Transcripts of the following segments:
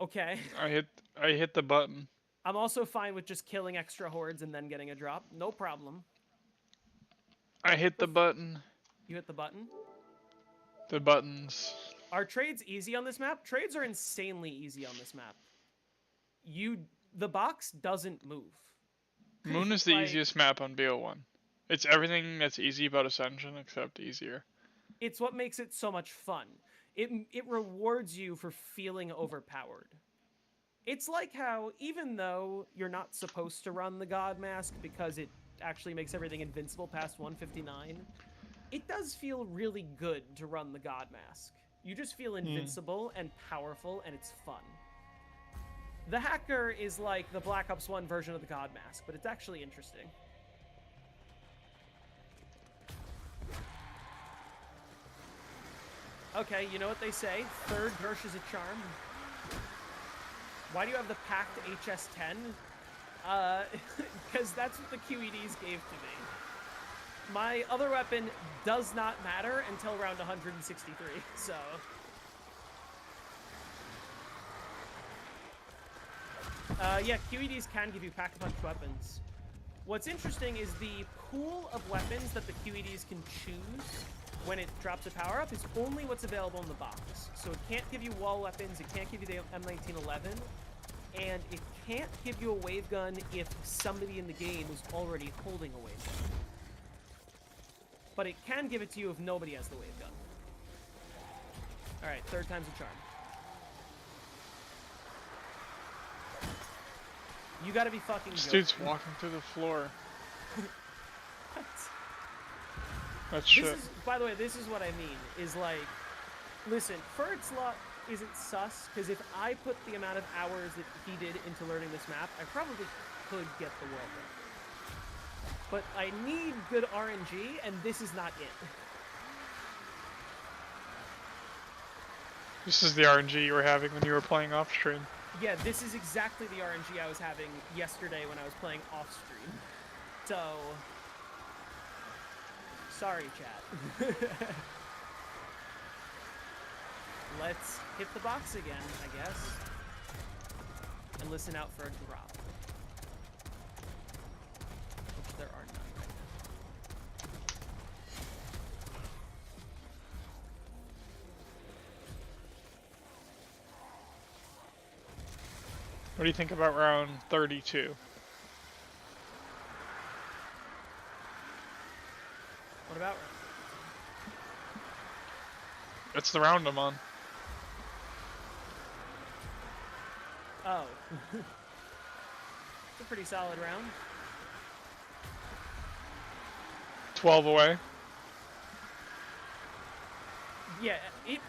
Okay. I hit the button. I'm also fine with just killing extra hordes and then getting a drop. No problem. I hit the button. You hit the button. The buttons. Are trades easy on this map? Trades are insanely easy on this map. The box doesn't move. Moon is the Like, easiest map on BO1. It's everything that's easy about Ascension except easier. it's what makes it so much fun. It rewards you for feeling overpowered. It's like how even though you're not supposed to run the God Mask because it actually makes everything invincible past 159, it does feel really good to run the God Mask. You just feel invincible and powerful, and it's fun. The Hacker is like the Black Ops 1 version of the God Mask, but it's actually interesting. Okay, you know what they say? Third Gersh is a charm. Why do you have the packed HS-10? Because that's what the QEDs gave to me. My other weapon does not matter until round 163, so... yeah, QEDs can give you pack-a-punch weapons. What's interesting is the pool of weapons that the QEDs can choose when it drops a power-up is only what's available in the box. So it can't give you wall weapons, it can't give you the M1911, and it can't give you a wave gun if somebody in the game is already holding a wave gun. But it can give it to you if nobody has the wave gun. Alright, third time's a charm. You gotta be fucking This joking. dude's walking through the floor. What? That's shit. This is, by the way, this is what I mean, is like, listen, Furt's luck isn't sus, because if I put the amount of hours that he did into learning this map, I probably could get the world record. But I need good RNG, and this is not it. This is the RNG you were having when you were playing off stream. Yeah, this is exactly the RNG I was having yesterday when I was playing off stream. So, sorry, chat. Let's hit the box again, I guess. And listen out for a drop. Which there are none right now. What do you think about round 32? What about? It's the round I'm on. Oh. It's a pretty solid round. 12 away. Yeah,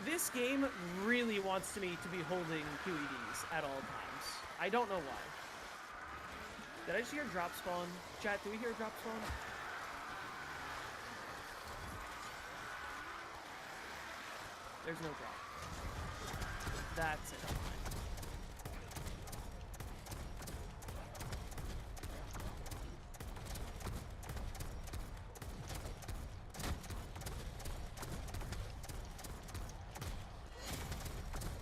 this game really wants me to be holding QEDs at all times. I don't know why. Did I just hear drop spawn? Chat, do we hear drop spawn? There's no drop. That's it.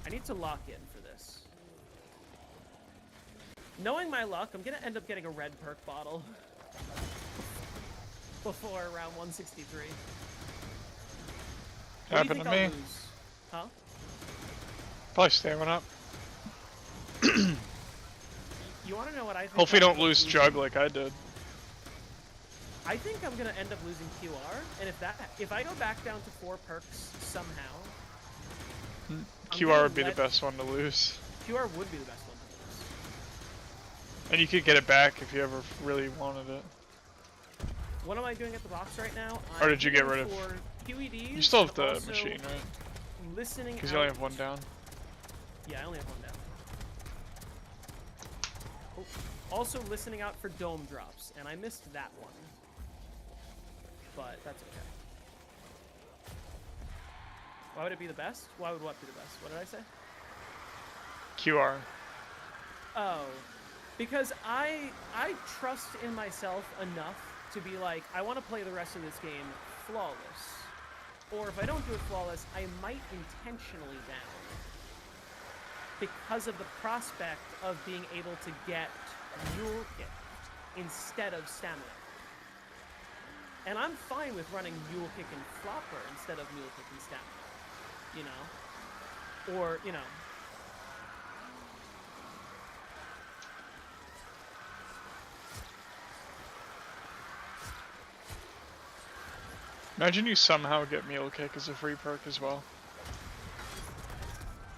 I need to lock in for this. Knowing my luck, I'm gonna end up getting a red perk bottle before around 163. Happened to me. Lose? Huh? Probably staying up. You want to know what I think? Hopefully don't lose Jug like I did. I think I'm gonna end up losing QR, and if I go back down to 4 perks somehow, QR would be the best one to lose. QR would be the best one to lose. And you could get it back if you ever really wanted it. What am I doing at the box right now? Or did you get rid of? QEDs, You still have the machine, right? Listening. Because you only have one down. Yeah, I only have one down. Oh, also listening out for dome drops, and I missed that one. But that's okay. Why would it be the best? Why would what be the best? What did I say? QR. Oh, because I trust in myself enough to be like, I want to play the rest of this game flawless. Or if I don't do it flawless, I might intentionally down. because of the prospect of being able to get Mule Kick instead of Stamina. And I'm fine with running Mule Kick and Flopper instead of Mule Kick and Stamina, you know? Or, you know... Imagine you somehow get Mule Kick as a free perk as well.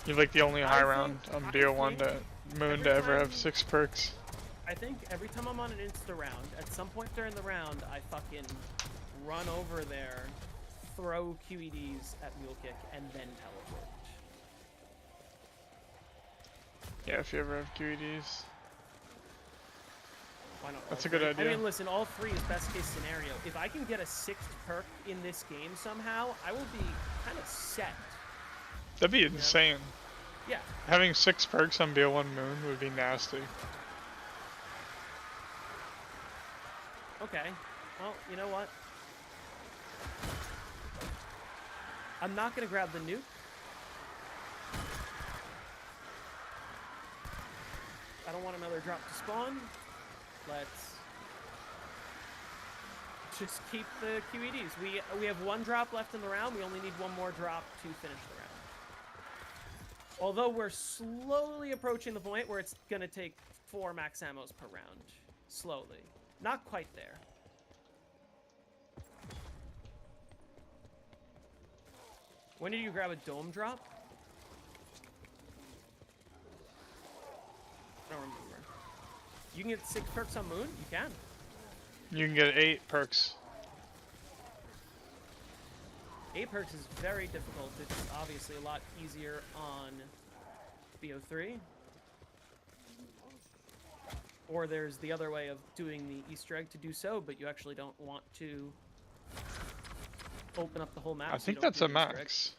You're like the only high round on BO1 Moon to ever have 6 perks. I think every time I'm on an insta round, at some point during the round, I fucking run over there, throw QEDs at Mule Kick, and then teleport. Yeah, if you ever have QEDs. Why not? That's a good idea. I mean, listen, all 3 is best case scenario. If I can get a 6th perk in this game somehow, I will be kind of set. That'd be insane. Yeah. Having 6 perks on BO1 Moon would be nasty. Okay. Well, you know what? I'm not going to grab the nuke. I don't want another drop to spawn. Let's just keep the QEDs. We have 1 drop left in the round. We only need 1 more drop to finish the round. Although we're slowly approaching the point where it's going to take 4 max ammos per round. Slowly. Not quite there. When did you grab a dome drop? I don't remember. You can get 6 perks on Moon? You can. You can get 8 perks. 8 perks is very difficult. It's obviously a lot easier on BO3. Or there's the other way of doing the Easter egg to do so, but you actually don't want to open up the whole map. I think that's a max.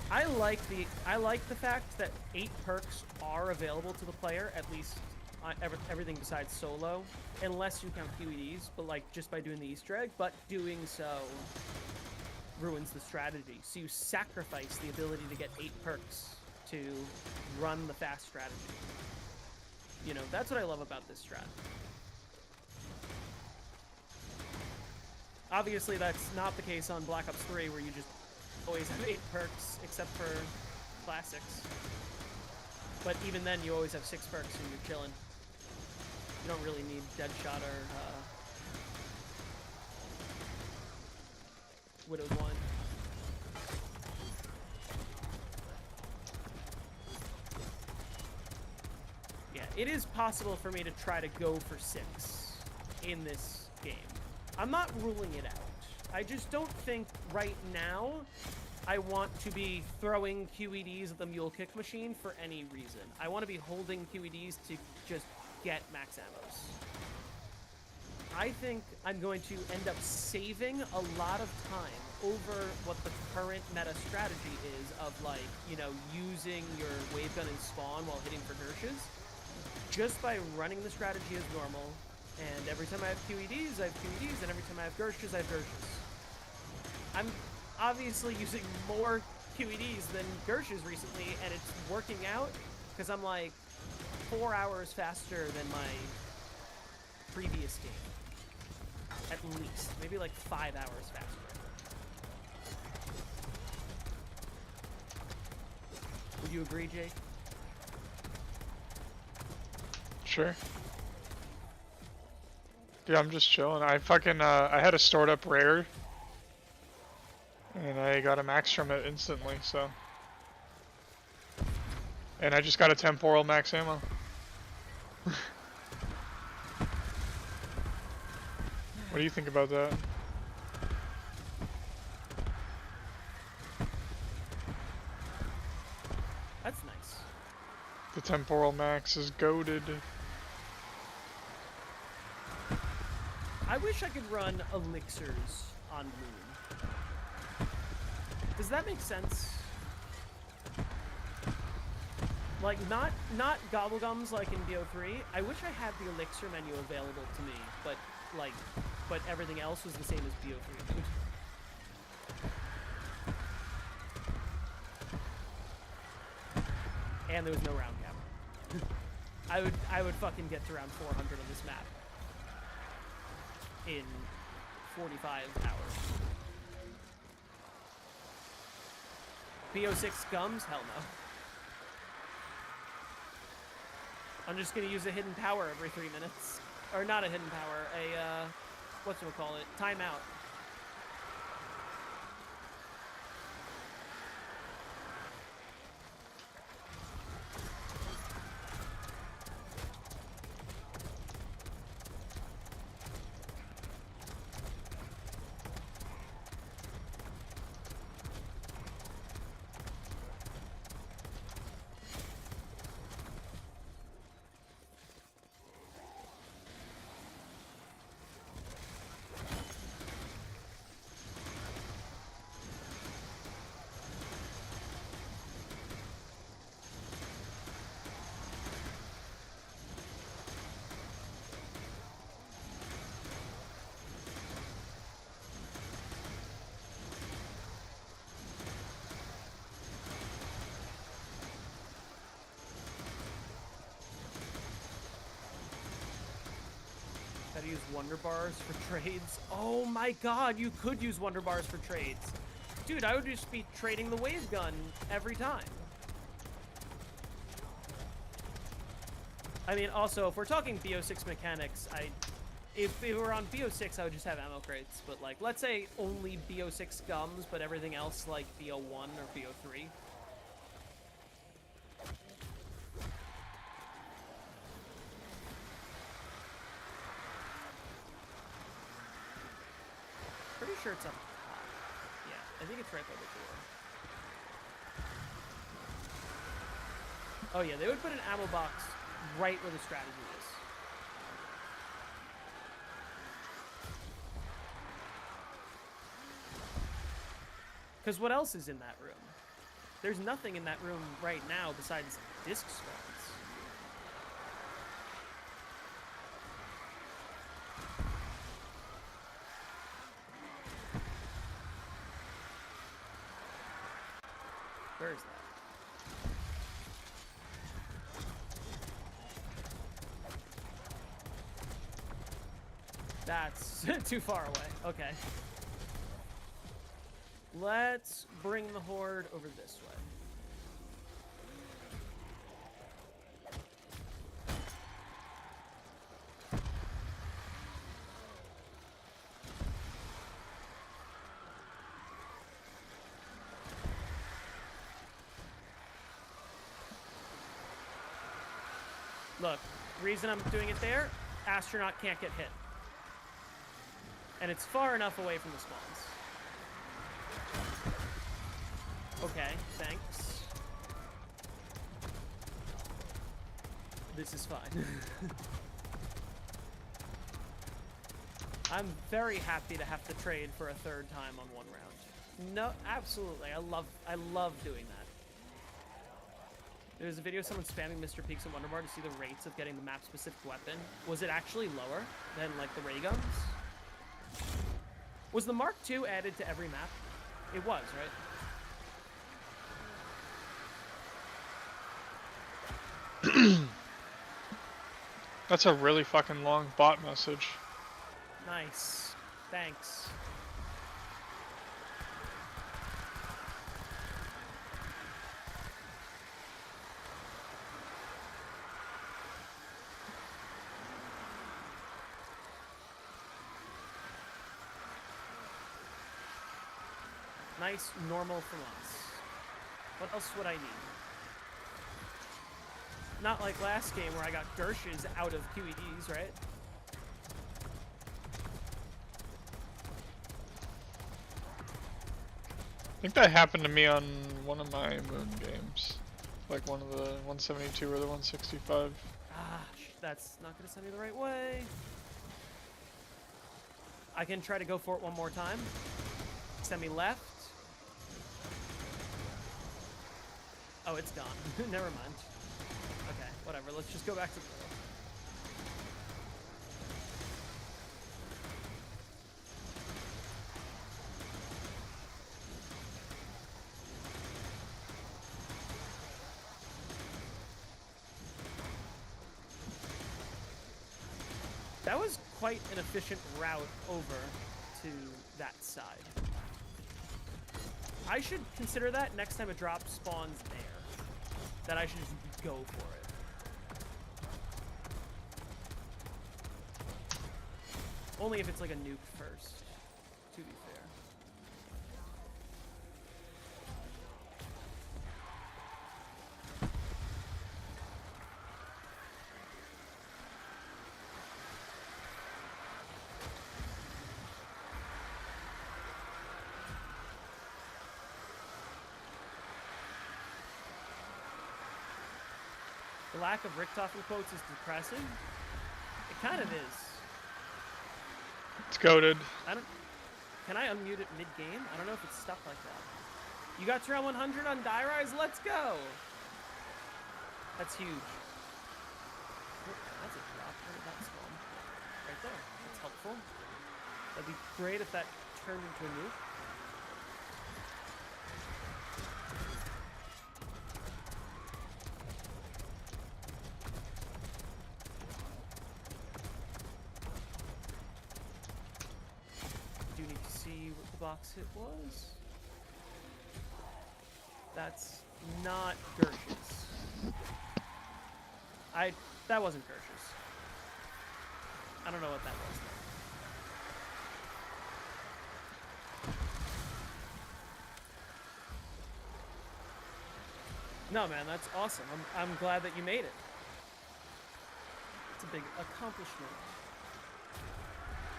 I like the fact that 8 perks are available to the player, at least everything besides solo, unless you count QEDs, but like just by doing the Easter egg, but doing so ruins the strategy. So you sacrifice the ability to get 8 perks to run the fast strategy. You know, that's what I love about this strat. Obviously, that's not the case on Black Ops 3, where you just always have 8 perks, except for classics. But even then, you always have 6 perks and you're chilling. You don't really need Deadshot or Widow's Wine. Yeah, it is possible for me to try to go for 6 in this game. I'm not ruling it out. I just don't think right now I want to be throwing QEDs at the Mule Kick machine for any reason. I want to be holding QEDs to just get max ammos. I think I'm going to end up saving a lot of time over what the current meta strategy is of, like, you know, using your wave gun and spawn while hitting for Gershes, just by running the strategy as normal. And every time I have QEDs, I have QEDs, and every time I have Gershes, I have Gershes. I'm obviously using more QEDs than Gershes recently, and it's working out because I'm like 4 hours faster than my previous game. At least. Maybe like 5 hours faster. Would you agree, Jake? Sure. Yeah, I'm just chilling. I fucking, I had a stored up rare. And I got a max from it instantly, so. And I just got a temporal max ammo. What do you think about that? That's nice. The temporal max is goated. I wish I could run elixirs on Moon. Does that make sense? Like, not gobblegums like in BO3. I wish I had the elixir menu available to me, but everything else was the same as BO3. And there was no round cap. I would fucking get to round 400 on this map in 45 hours. BO6 gums? Hell no. I'm just gonna use a hidden power every 3 minutes. Or not a hidden power, whatchamacallit, timeout. Gotta use Wonder Bars for trades. Oh my god, you could use Wonder Bars for trades. Dude, I would just be trading the wave gun every time. I mean, also, if we're talking BO6 mechanics, if it were on BO6, I would just have ammo crates. But, like, let's say only BO6 gums, but everything else, like BO1 or BO3. Pretty sure it's up top. Yeah, I think it's right by the door. Oh yeah, they would put an ammo box right where the strategy is. Because what else is in that room? There's nothing in that room right now besides disc spawns. Where is that? That's too far away. Okay. Let's bring the horde over this way. Look, reason I'm doing it there, astronaut can't get hit. And it's far enough away from the spawns. Okay, thanks. This is fine. I'm very happy to have to trade for a third time on one round. No, absolutely. I love doing that. There's a video of someone spamming Mr. Peaks and Wonderbar to see the rates of getting the map-specific weapon. Was it actually lower than, like, the ray guns? Was the Mark II added to every map? It was, right? That's a really fucking long bot message. Nice. Thanks. Nice, normal for once. What else would I need? Not like last game where I got Gershes out of QEDs, right? I think that happened to me on one of my Moon games. Like one of the 172 or the 165. Ah, that's not gonna send me the right way. I can try to go for it one more time. Send me left. Oh, it's gone. Never mind. Okay, whatever. Let's just go back to the... That was quite an efficient route over to that side. I should consider that next time a drop spawns there. That I should just go for it. Only if it's like a nuke first, to be fair. The lack of Richtofen quotes is depressing. It kind of is. It's goated. Can I unmute it mid-game? I don't know if it's stuck like that. You got to round 100 on Die Rise? Let's go! That's huge. Oh, that's a drop. Where did that spawn? Right there. That's helpful. That'd be great if that turned into a nuke. Box hit was. That's not Gersh's. That wasn't Gersh's. I don't know what that was though. No man, that's awesome. I'm glad that you made it. It's a big accomplishment.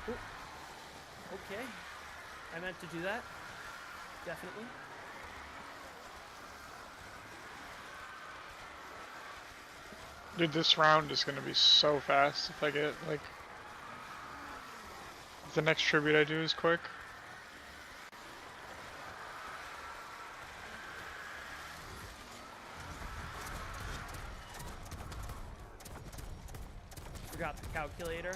Ooh. Okay. I meant to do that. Definitely. Dude, this round is gonna be so fast if I get, like... If the next tribute I do is quick. Forgot the calculator.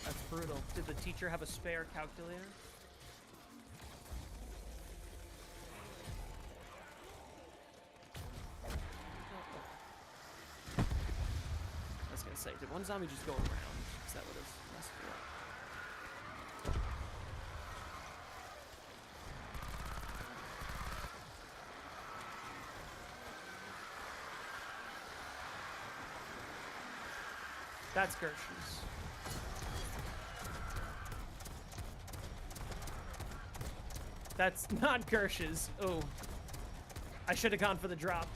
That's brutal. Did the teacher have a spare calculator? Did one zombie just go around? Because that would have messed me up. That's Gersh's. That's not Gersh's. Oh. I should have gone for the drop.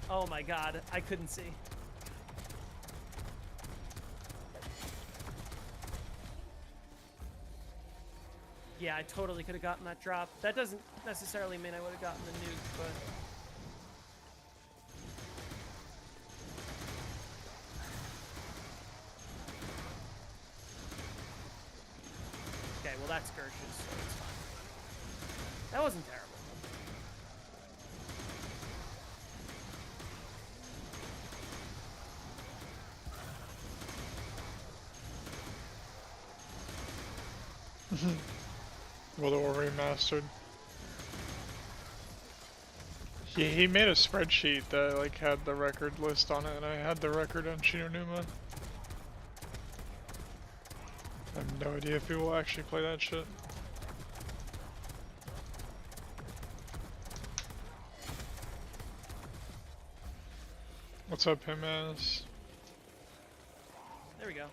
Oh my god, I couldn't see. Yeah, I totally could have gotten that drop. That doesn't necessarily mean I would have gotten the nuke, but... Okay, well that's Gersh's, so it's fine. That wasn't terrible. World of War Remastered. He made a spreadsheet that like had the record list on it, and I had the record on Shinonuma. I have no idea if people will actually play that shit. What's up, Himas? There we go.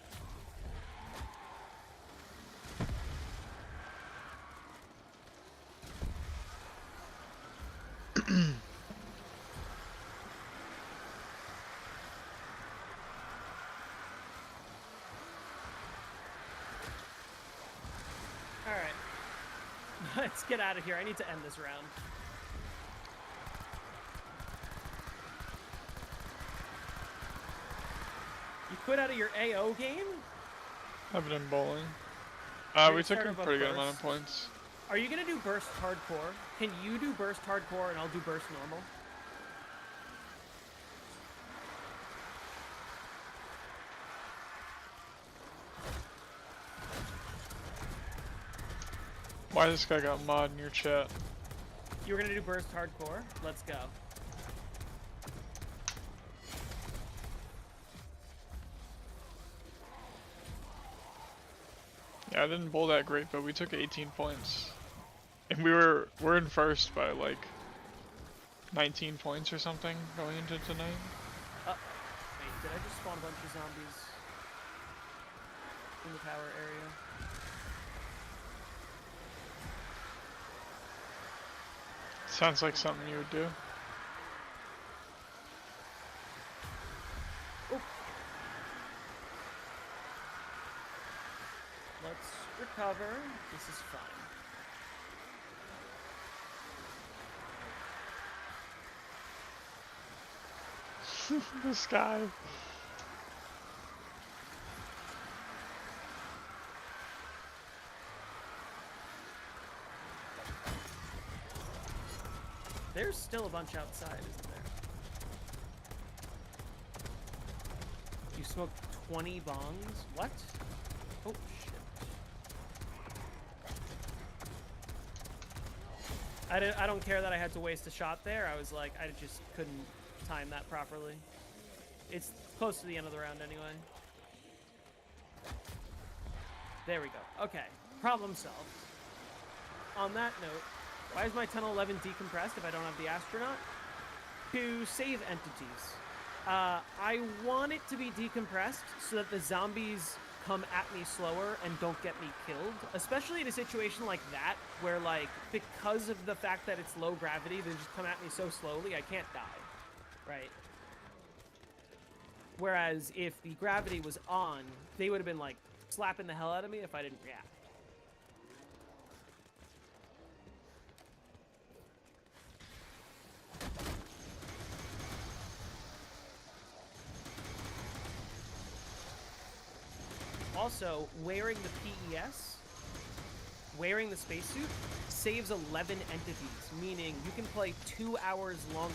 Alright. Let's get out of here. I need to end this round. You quit out of your AO game? I've been bowling. We took a pretty good amount of points. Are you gonna do burst hardcore? Can you do burst hardcore and I'll do burst normal? Why this guy got mod in your chat? You were gonna do burst hardcore? Let's go. Yeah, I didn't bowl that great, but we took 18 points. And we're in first by like 19 points or something going into tonight. Wait, did I just spawn a bunch of zombies in the tower area? Sounds like something you would do. Oop. Let's recover. This is fine. The sky. There's still a bunch outside, isn't there? You smoked 20 bongs? What? Oh, shit. I don't care that I had to waste a shot there. I was like, I just couldn't time that properly. It's close to the end of the round anyway. There we go. Okay, problem solved. On that note, why is my tunnel 11 decompressed if I don't have the astronaut? To save entities. I want it to be decompressed so that the zombies come at me slower and don't get me killed. Especially in a situation like that, where like, because of the fact that it's low gravity, they just come at me so slowly, I can't die. Right? Whereas if the gravity was on, they would have been like slapping the hell out of me if I didn't react. Also, wearing the PES, wearing the spacesuit, saves 11 entities, meaning you can play 2 hours longer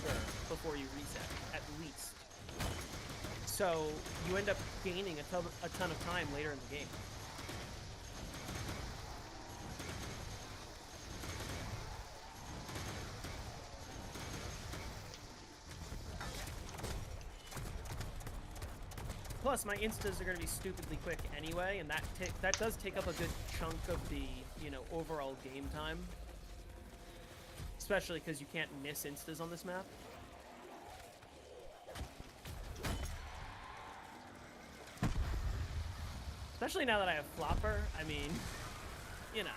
before you reset, at least. So you end up gaining a ton of time later in the game. Plus, my instas are going to be stupidly quick anyway, and that does take up a good chunk of the, you know, overall game time. Especially because you can't miss instas on this map. Especially now that I have Flopper, I mean, you know,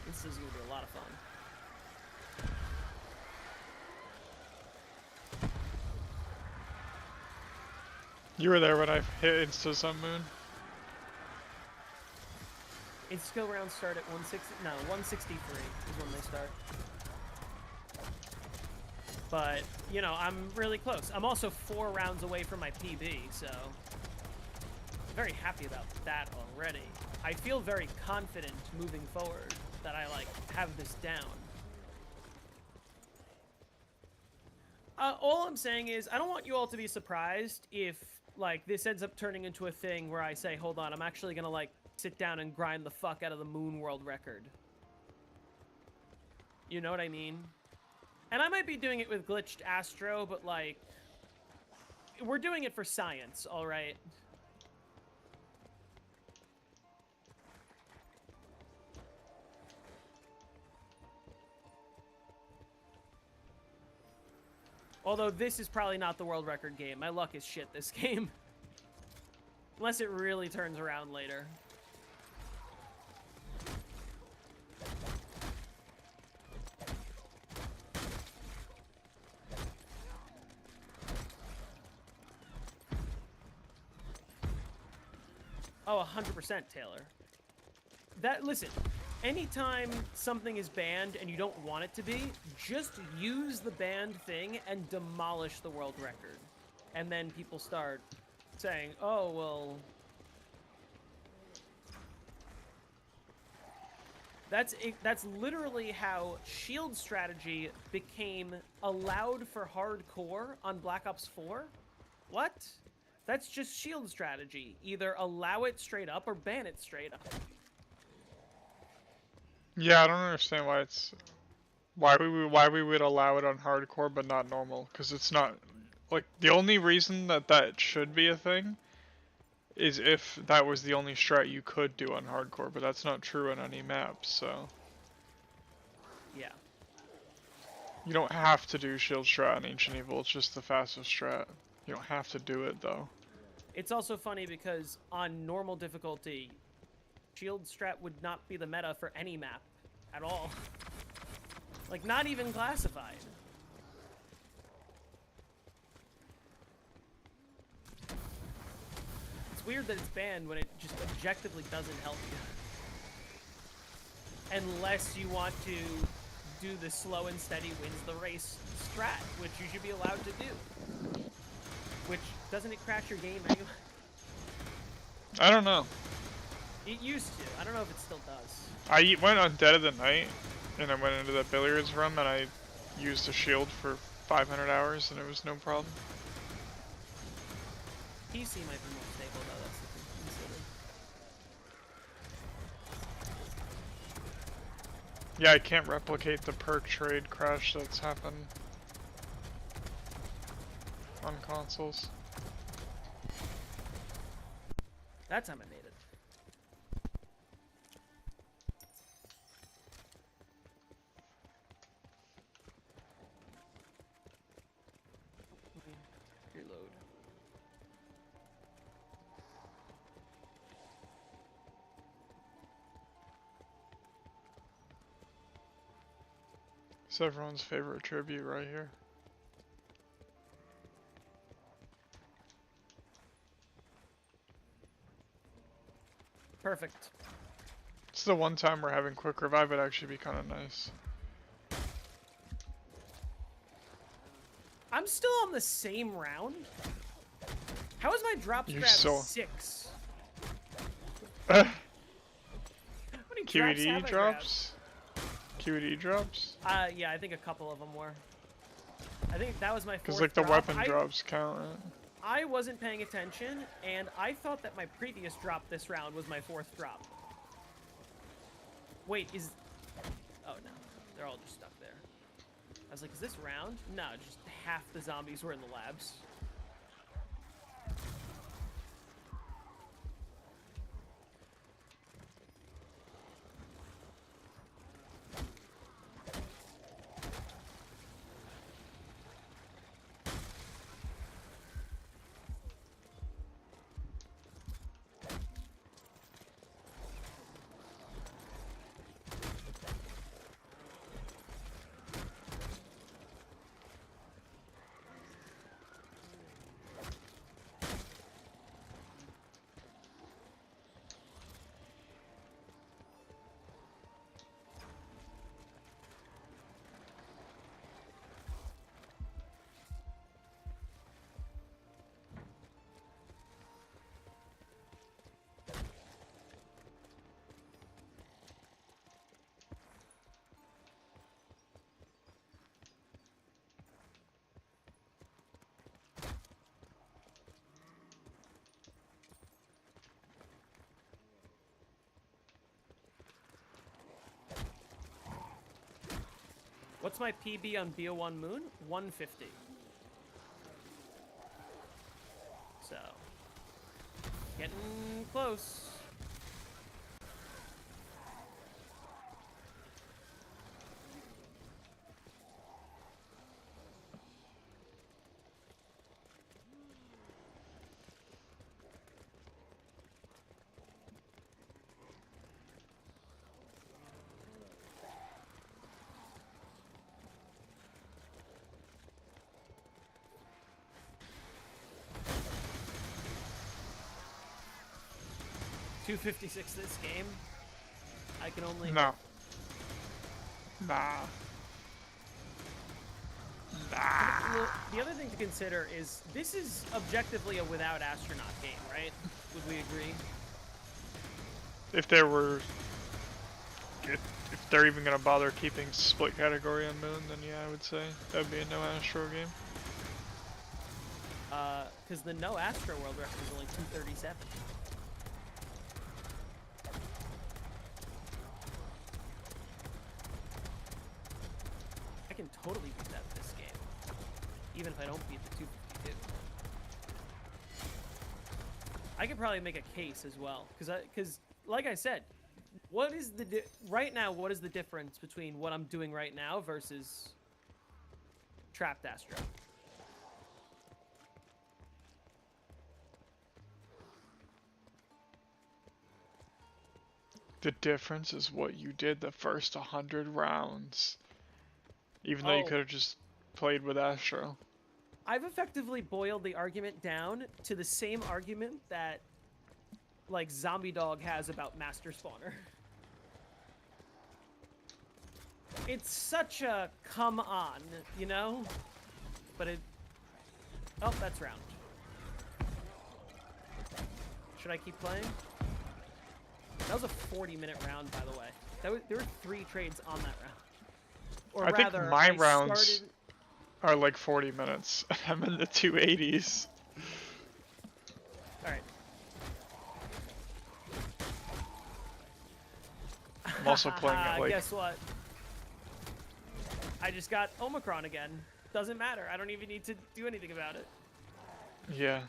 this is going to be a lot of fun. You were there when I hit Insta Sun Moon. Insta rounds start at 163 is when they start. But, you know, I'm really close. I'm also 4 rounds away from my PB, so I'm very happy about that already. I feel very confident moving forward that I, like, have this down. All I'm saying is, I don't want you all to be surprised if, like, this ends up turning into a thing where I say, hold on, I'm actually gonna, like, sit down and grind the fuck out of the Moon World record. You know what I mean? And I might be doing it with Glitched Astro, but, like, we're doing it for science, alright? Although this is probably not the world record game. My luck is shit this game. Unless it really turns around later. Oh, 100% Taylor. Listen, anytime something is banned and you don't want it to be, just use the banned thing and demolish the world record. And then people start saying, oh, well... That's literally how shield strategy became allowed for hardcore on Black Ops 4. What? That's just shield strategy. Either allow it straight up or ban it straight up. Yeah, I don't understand why it's why we would allow it on hardcore but not normal, because it's not like the only reason that should be a thing is if that was the only strat you could do on hardcore, but that's not true on any map, so Yeah. you don't have to do shield strat on Ancient Evil, it's just the fastest strat. You don't have to do it though. It's also funny because on normal difficulty, shield strat would not be the meta for any map at all. Like, not even classified. It's weird that it's banned when it just objectively doesn't help you. Unless you want to do the slow and steady wins the race strat, which you should be allowed to do. Which, doesn't it crash your game anyway? I don't know. It used to. I don't know if it still does. I went on Dead of the Night, and I went into the billiards room, and I used a shield for 500 hours, and it was no problem. PC might be more stable though, that's the thing to consider. Yeah, I can't replicate the perk trade crash that's happened on consoles. That time I made it. Reload. It's everyone's favorite tribute right here. Perfect. It's the one time we're having quick revive, it'd actually be kind of nice. I'm still on the same round. How is my drop You're strat so- 6? How many drops QED have I drops? QED drops? grabbed? Yeah, I think a couple of them were. I think that was my fourth Because like the drop. weapon drops count, right? I wasn't paying attention, and I thought that my previous drop this round was my fourth drop. Wait, is... Oh, no. They're all just stuck there. I was like, is this round? No, just half the zombies were in the labs. What's my PB on BO1 Moon? 150. So, getting close. $256 this game. I can only... No. Nah. Well, the other thing to consider is this is objectively a without astronaut game, right? Would we agree? If there were... If they're even gonna bother keeping split category on Moon, then yeah, I would say that would be a no Astro game. Because the no Astro World record is only 237. I can totally beat that this game, even if I don't beat the 252. I could probably make a case as well, because like I said, what is right now? What is the difference between what I'm doing right now versus Trapped Astro? The difference is what you did the first 100 rounds. Even though you Oh. could have just played with Astro. I've effectively boiled the argument down to the same argument that, like, Zombie Dog has about Master Spawner. It's such a come on, you know? But it... Oh, that's round. Should I keep playing? That was a 40-minute round, by the way. There were 3 trades on that round. Or I rather, think my I rounds started... are like 40 minutes. I'm in the 280s. Alright. I'm also playing at like... Guess what? I just got Omicron again. Doesn't matter. I don't even need to do anything about it. Yeah.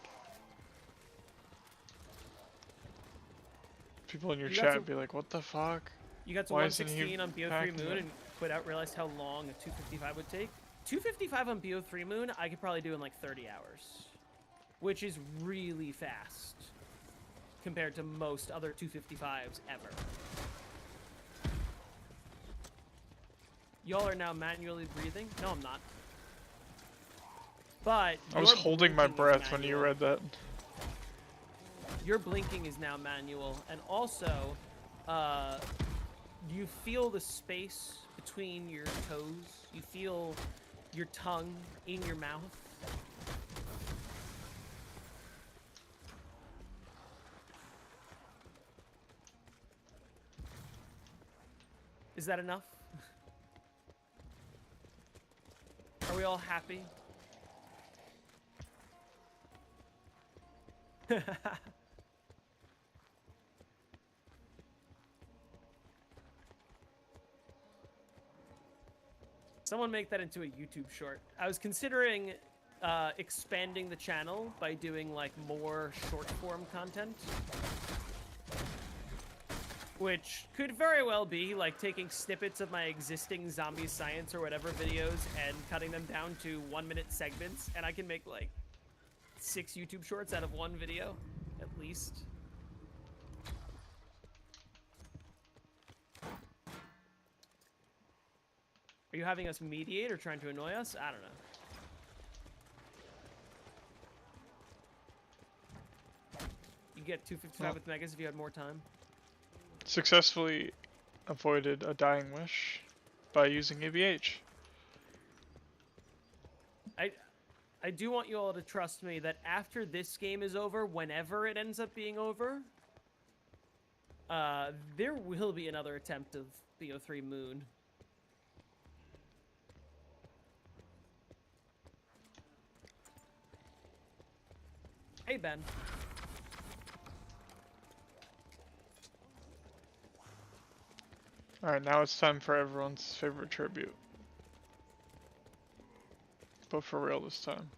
People in your You got chat some- be like, what the fuck? You got to Why isn't he 116 on BO3 packing Moon it? and quit out, realized how long a 255 would take. 255 on BO3 Moon, I could probably do in like 30 hours. Which is really fast compared to most other 255s ever. Y'all are now manually breathing? No, I'm not. But I was your holding my blinking is breath when you manual. read that. Your blinking is now manual, and also, you feel the space between your toes. You feel your tongue in your mouth. Is that enough? Are we all happy? Someone make that into a YouTube short. I was considering expanding the channel by doing like more short form content. Which could very well be like taking snippets of my existing zombie science or whatever videos and cutting them down to 1-minute segments, and I can make like 6 YouTube shorts out of 1 video, at least. Are you having us mediate or trying to annoy us? I don't know. You get 255 with Megas if you had more time. Successfully avoided a dying wish by using ABH. I do want you all to trust me that after this game is over, whenever it ends up being over, there will be another attempt of BO3 Moon. Hey, Ben. Alright, now it's time for everyone's favorite tribute. But for real this time.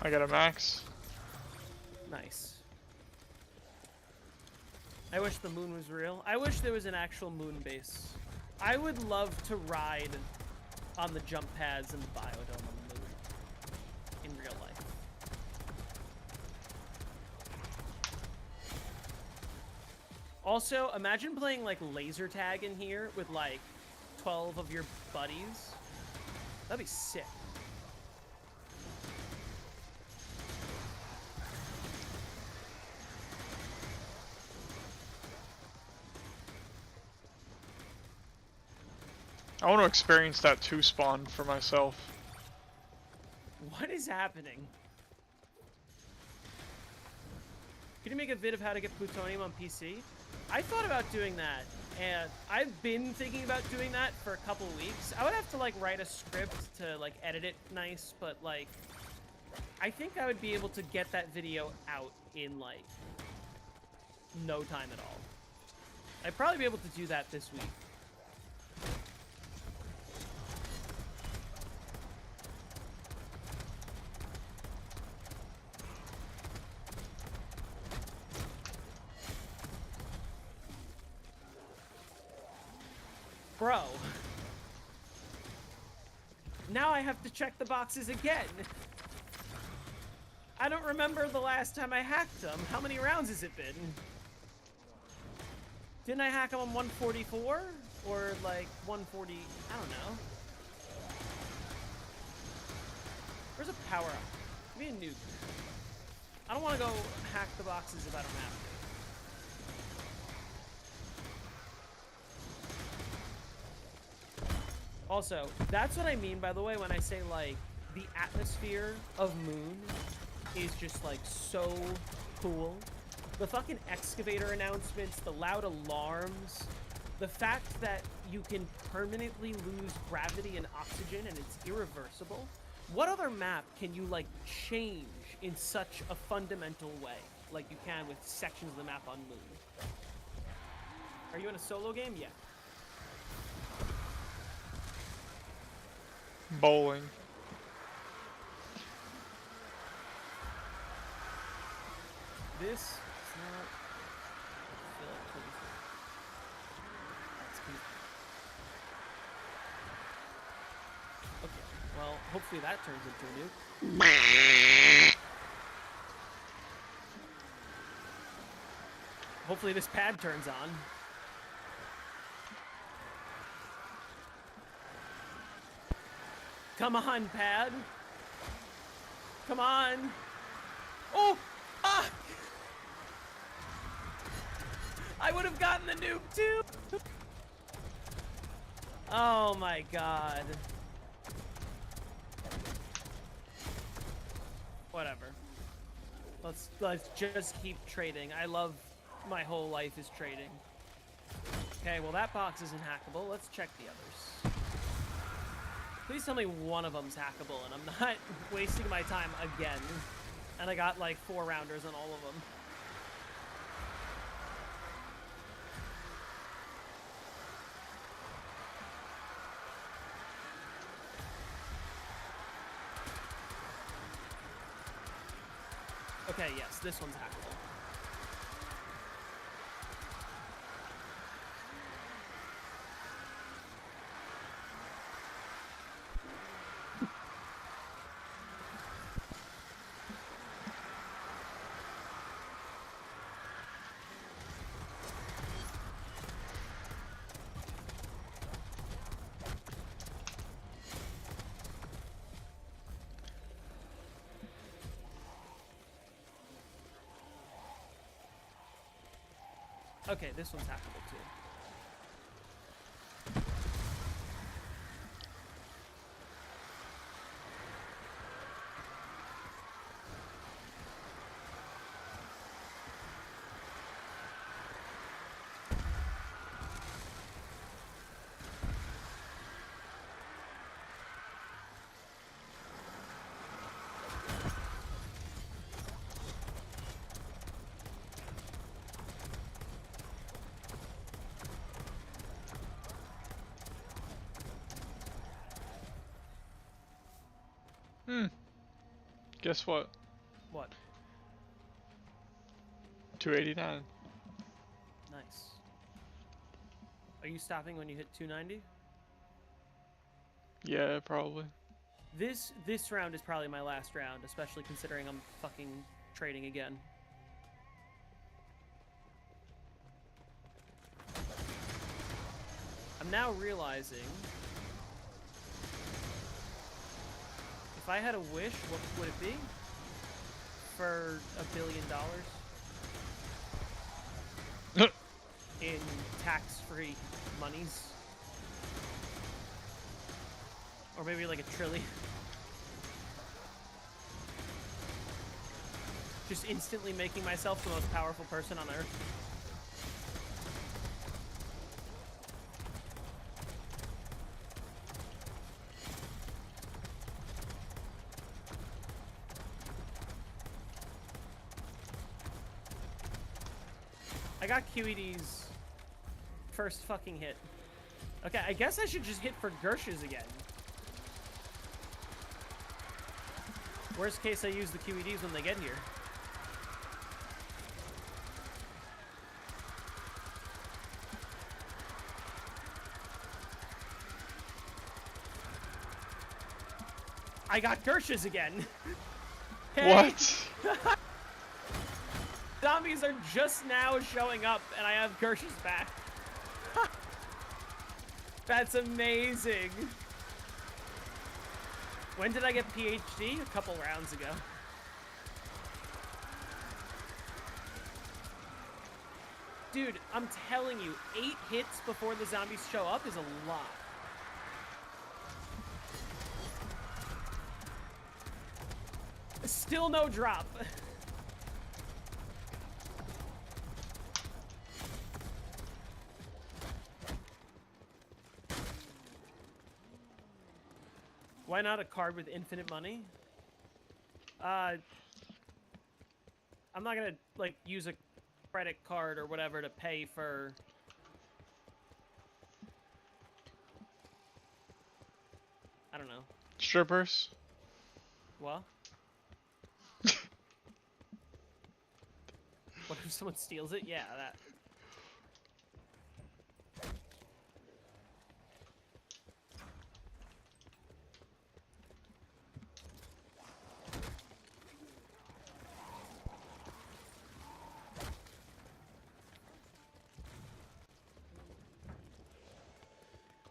I got a max. Nice. I wish the moon was real. I wish there was an actual moon base. I would love to ride on the jump pads and the biodome on the moon in real life. Also, imagine playing like laser tag in here with like 12 of your buddies. That'd be sick. I want to experience that 2 spawn for myself. What is happening? Can you make a vid of how to get plutonium on PC? I thought about doing that, And I've been thinking about doing that for a couple weeks. I would have to like write a script to like edit it nice, but like I think I would be able to get that video out in like no time at all. I'd probably be able to do that this week. Bro. Now I have to check the boxes again. I don't remember the last time I hacked them. How many rounds has it been? Didn't I hack them on 144? Or like 140? I don't know. Where's a power up? Give me a nuke. I don't want to go hack the boxes if I don't have to. Also, that's what I mean, by the way, when I say, like, the atmosphere of Moon is just, like, so cool. The fucking excavator announcements, the loud alarms, the fact that you can permanently lose gravity and oxygen and it's irreversible. What other map can you, like, change in such a fundamental way, like you can with sections of the map on Moon? Are you in a solo game? Yeah. Bowling. This is not. I feel like 24. That's good. Okay, well, hopefully that turns into a nuke. Hopefully this pad turns on. Come on, pad. Come on. Oh! Ah! I would have gotten the nuke too. Oh my god. Whatever. Let's just keep trading. I love my whole life is trading. Okay, well that box isn't hackable. Let's check the others. Please tell me one of them's hackable and I'm not wasting my time again. And I got like 4 rounders on all of them. Okay, yes, this one's hackable. Okay, this one's hackable too. Guess what? What? 289. Nice. Are you stopping when you hit 290? Yeah, probably. This round is probably my last round, especially considering I'm fucking trading again. I'm now realizing if I had a wish, what would it be? For $1 billion? In tax-free monies? Or maybe like $1 trillion? Just instantly making myself the most powerful person on Earth. got QED's first fucking hit. Okay, I guess I should just hit for Gershes again. Worst case, I use the QEDs when they get here. I got Gershes again. Hey. What? Zombies are just now showing up, and I have Gershes back. That's amazing. When did I get PhD? A couple rounds ago. Dude, I'm telling you, 8 hits before the zombies show up is a lot. Still no drop. Why not a card with infinite money? I'm not gonna, like, use a credit card or whatever to pay for... I don't know. Strippers? What? What if someone steals it? Yeah, that.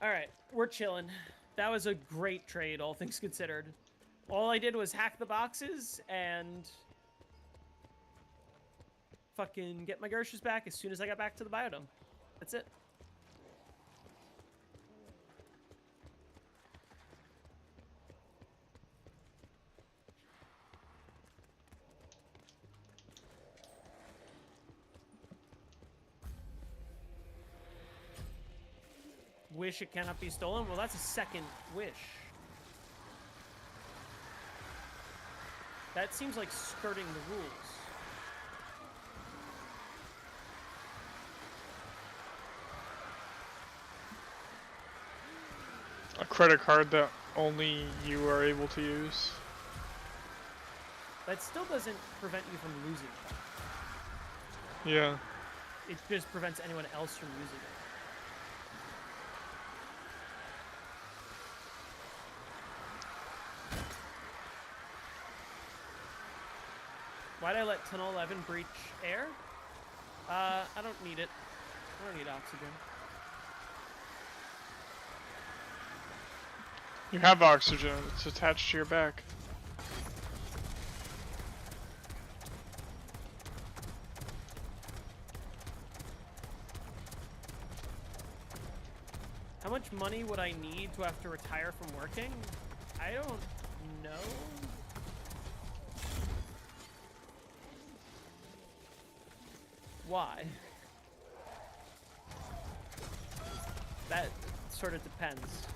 All right, we're chilling. That was a great trade, all things considered. All I did was hack the boxes and fucking get my Gershes back as soon as I got back to the biodome. That's it. Wish it cannot be stolen? Well, that's a second wish. That seems like skirting the rules. A credit card that only you are able to use. That still doesn't prevent you from losing it. Yeah. It just prevents anyone else from using it. Why'd I let Tunnel 11 breach air? I don't need it. I don't need oxygen. You have oxygen. It's attached to your back. How much money would I need to have to retire from working? I don't know. Why? That sort of depends.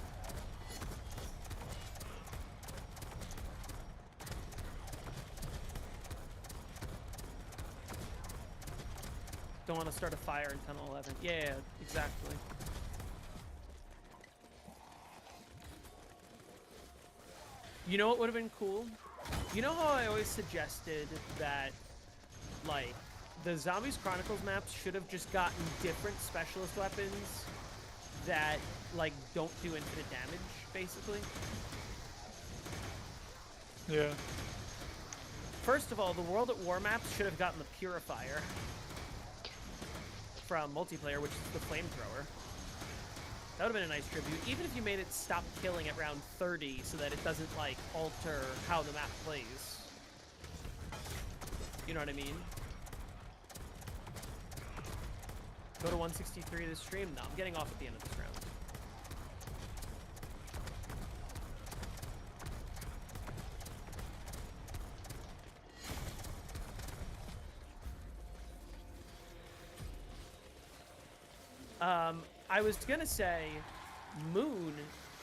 Don't want to start a fire in Tunnel 11. Yeah, exactly. You know what would have been cool? You know how I always suggested that, like, the Zombies Chronicles maps should have just gotten different specialist weapons that, like, don't do infinite damage, basically? Yeah. First of all, the World at War maps should have gotten the Purifier from multiplayer, which is the Flamethrower. That would have been a nice tribute, even if you made it stop killing at round 30 so that it doesn't, like, alter how the map plays. You know what I mean? Go to 163 this stream? No, I'm getting off at the end of this round. I was gonna say Moon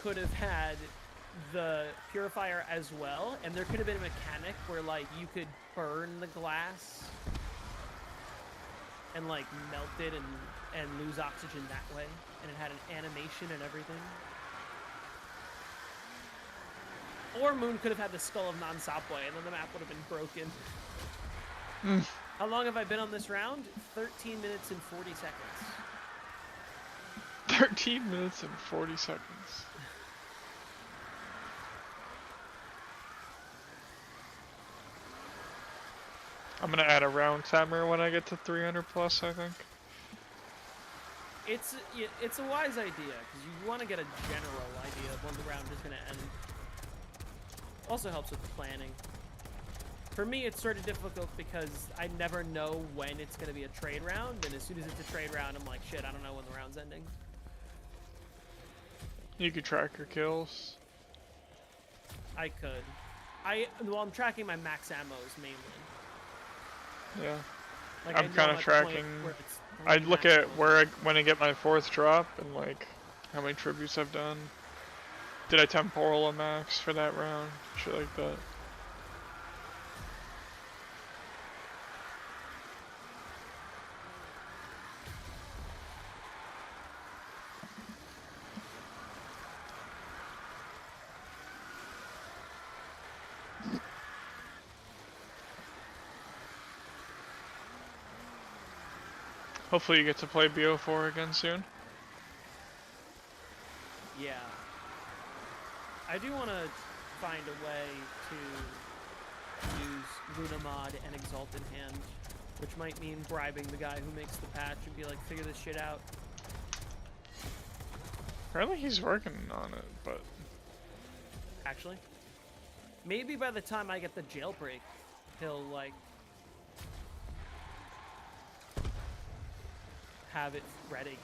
could have had the Purifier as well, and there could have been a mechanic where, like, you could burn the glass and like melt it and lose oxygen that way, and it had an animation and everything. Or Moon could have had the Skull of Non-Stopway, and then the map would have been broken. How long have I been on this round? 13 minutes and 40 seconds. 13 minutes and 40 seconds. I'm gonna add a round timer when I get to 300 plus, I think. It's a wise idea, because you want to get a general idea of when the round is going to end. Also helps with planning. For me, it's sort of difficult because I never know when it's going to be a trade round, and as soon as it's a trade round, I'm like, shit, I don't know when the round's ending. You could track your kills. I could. Well, I'm tracking my max ammos mainly. Yeah. Like, I'm kind of tracking. I'd look at when I get my 4th drop and like how many tributes I've done. Did I temporal a max for that round? Shit like that. Hopefully you get to play BO4 again soon. Yeah. I do want to find a way to use Lunamod and Exalted Hand, which might mean bribing the guy who makes the patch and be like, figure this shit out. Apparently he's working on it, but... Actually? Maybe by the time I get the jailbreak, he'll, like... have it ready.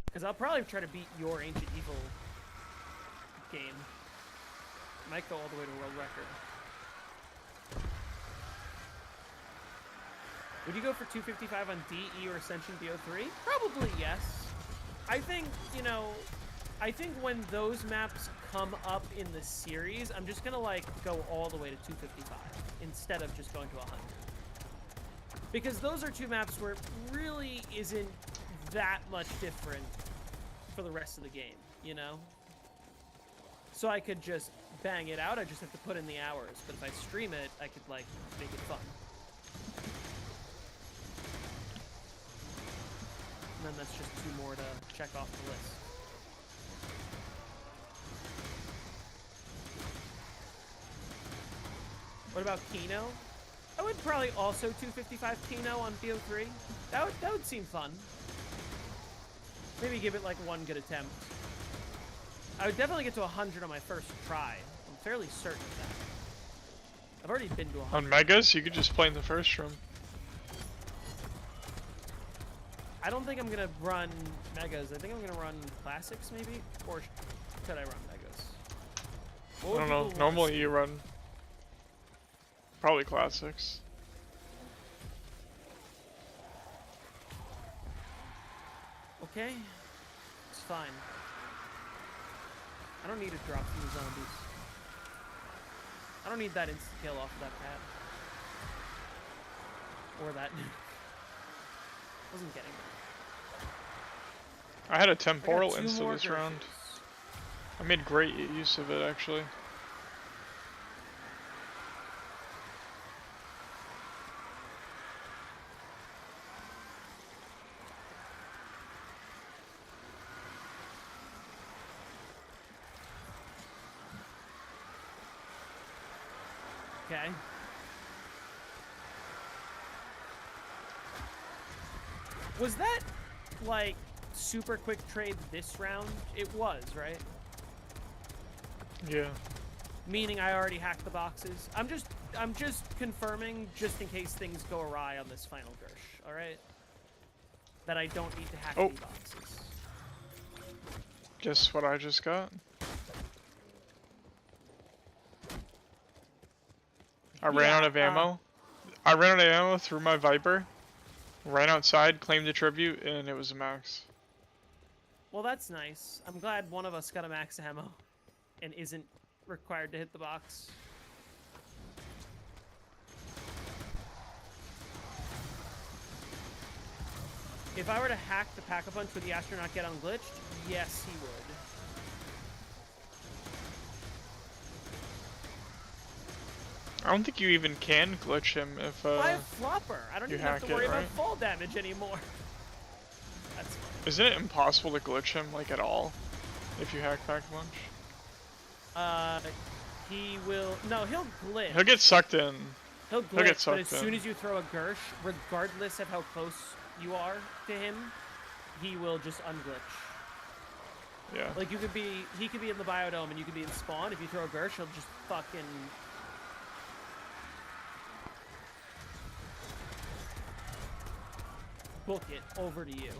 Because I'll probably try to beat your Ancient Evil game. Might go all the way to world record. Would you go for 255 on DE or Ascension BO3? Probably yes. I think, you know, I think when those maps come up in the series, I'm just gonna like go all the way to 255 instead of just going to 100. Because those are two maps where it really isn't that much different for the rest of the game, you know? So I could just bang it out, I just have to put in the hours. But if I stream it, I could, like, make it fun. And then that's just 2 more to check off the list. What about Kino? I would probably also 255 Kino on BO3. That would seem fun. Maybe give it like 1 good attempt. I would definitely get to 100 on my first try. I'm fairly certain of that. I've already been to 100. On Megas, you could just play in the first room. I don't think I'm gonna run Megas. I think I'm gonna run Classics maybe? Or could I run Megas? I don't know. Normally you run probably Classics. Okay. It's fine. I don't need to drop from the zombies. I don't need that insta-kill off of that pad. Or that. Wasn't getting that. I had a temporal I got 2 insta more this round. Gershes. I made great use of it actually. Okay. Was that, like, super quick trade this round? It was, right? Yeah. Meaning I already hacked the boxes. I'm just confirming, just in case things go awry on this final Gersh, alright? That I don't need to hack the boxes. Guess what I just got? I ran out of ammo. I ran out of ammo through my Viper. Ran outside, claimed the tribute, and it was a max. Well, that's nice. I'm glad one of us got a max ammo and isn't required to hit the box. If I were to hack the Pack-a-Punch, would the astronaut get unglitched? Yes, he would. I don't think you even can glitch him if I have Flopper. I don't you even have to hack it, worry about right? fall damage anymore. That's funny. Isn't it impossible to glitch him, like, at all? If you hack Pack-a-Punch? He will... No, he'll glitch. He'll get sucked in. He'll He'll get glitch, but as sucked soon in. as you throw a Gersh, regardless of how close you are to him, he will just unglitch. Yeah. Like, he could be in the biodome and you could be in spawn. If you throw a Gersh, he'll just fucking... book it over to you.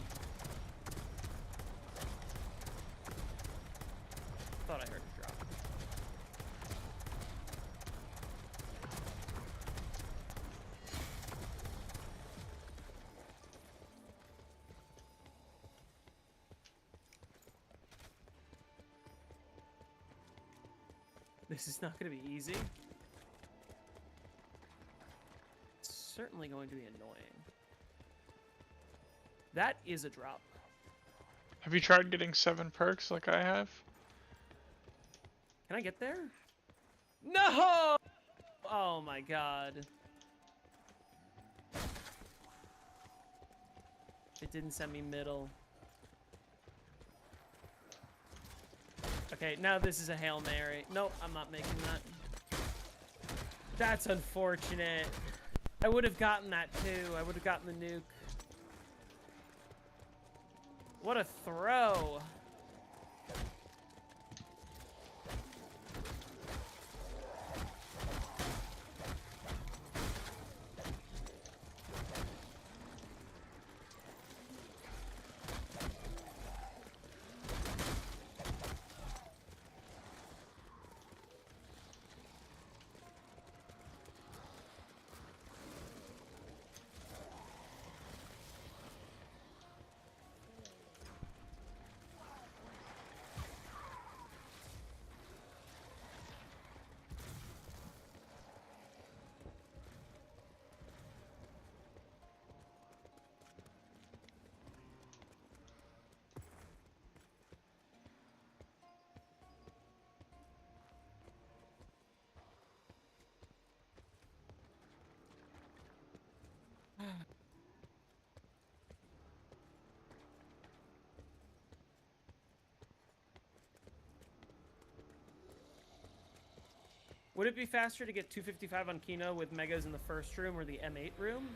Thought I heard it drop. This is not going to be easy. It's certainly going to be annoying. That is a drop. Have you tried getting 7 perks like I have? Can I get there? No! Oh my god. It didn't send me middle. Okay, now this is a Hail Mary. Nope, I'm not making that. That's unfortunate. I would have gotten that too. I would have gotten the nuke. What a throw. Would it be faster to get 255 on Kino with Megas in the first room or the M8 room?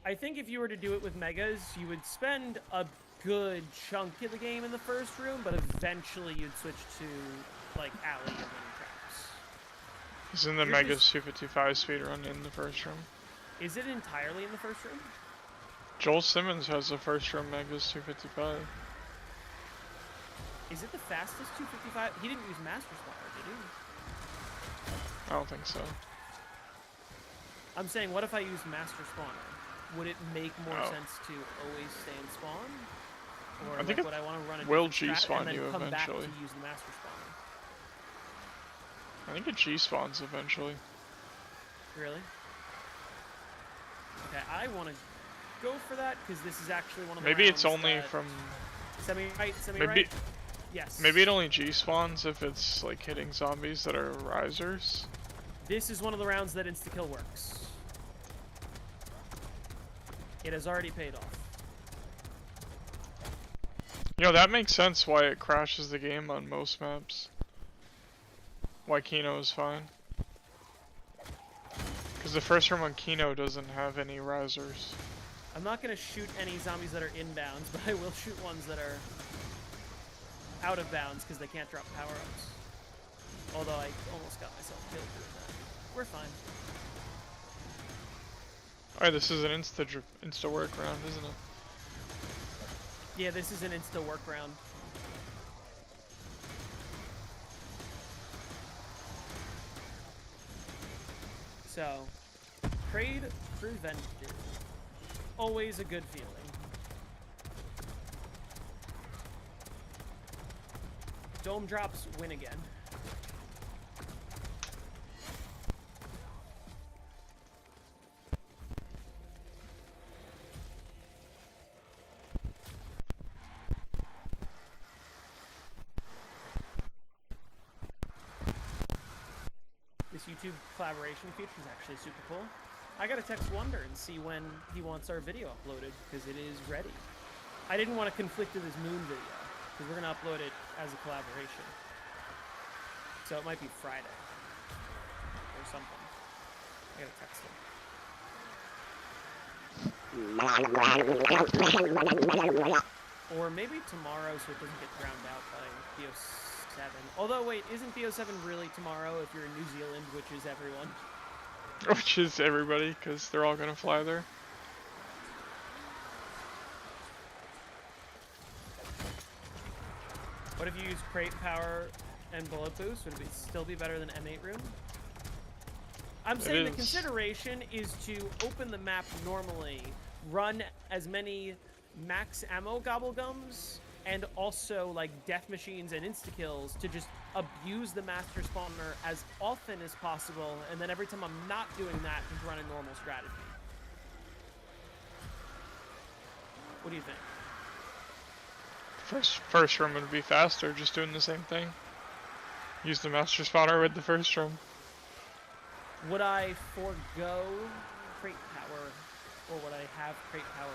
I think if you were to do it with Megas, you would spend a good chunk of the game in the first room, but eventually you'd switch to, like, alley and then traps. Isn't the Megas 255 speedrun in the first room? Is it entirely in the first room? Joel Simmons has the first room Megas 255. Is it the fastest 255? He didn't use Master Spawner, did he? I don't think so. I'm saying, what if I use Master Spawner? Would it make more sense to always stay in spawn? Or I think like, would I want to run a will different strat G-spawn and then you come back to eventually. use the Master Spawner? I think it G-spawns eventually. Really? Okay, I want to go for that because this is actually one of the Maybe it's rounds only that... from... Semi-right, semi-right? Yes. Maybe it only G-spawns if it's like hitting zombies that are risers. This is one of the rounds that insta-kill works. It has already paid off. You know, that makes sense why it crashes the game on most maps. Why Kino is fine. Because the first room on Kino doesn't have any risers. I'm not going to shoot any zombies that are inbounds, but I will shoot ones that are out of bounds because they can't drop power-ups. Although I almost got myself killed doing that. We're fine. Alright, this is an insta work round, isn't it? Yeah, this is an insta work round. So, trade prevented. Always a good feeling. Dome drops, win again. YouTube collaboration feature is actually super cool. I gotta text Wonder and see when he wants our video uploaded, because it is ready. I didn't want to conflict with his Moon video, because we're gonna upload it as a collaboration. So it might be Friday. Or something. I gotta text him. Or maybe tomorrow so it doesn't get drowned out by BO7. Although, wait, isn't BO7 really tomorrow if you're in New Zealand, which is everyone? Which is everybody, because they're all gonna fly there. What if you use crate power and bullet boost? Would it still be better than M8 room? I'm saying the consideration is to open the map normally, run as many max ammo gobblegums, and also like death machines and insta-kills to just abuse the master spawner as often as possible, and then every time I'm not doing that, just run a normal strategy. What do you think? First room would be faster, just doing the same thing. Use the master spawner with the first room. Would I forego crate power, or would I have crate power?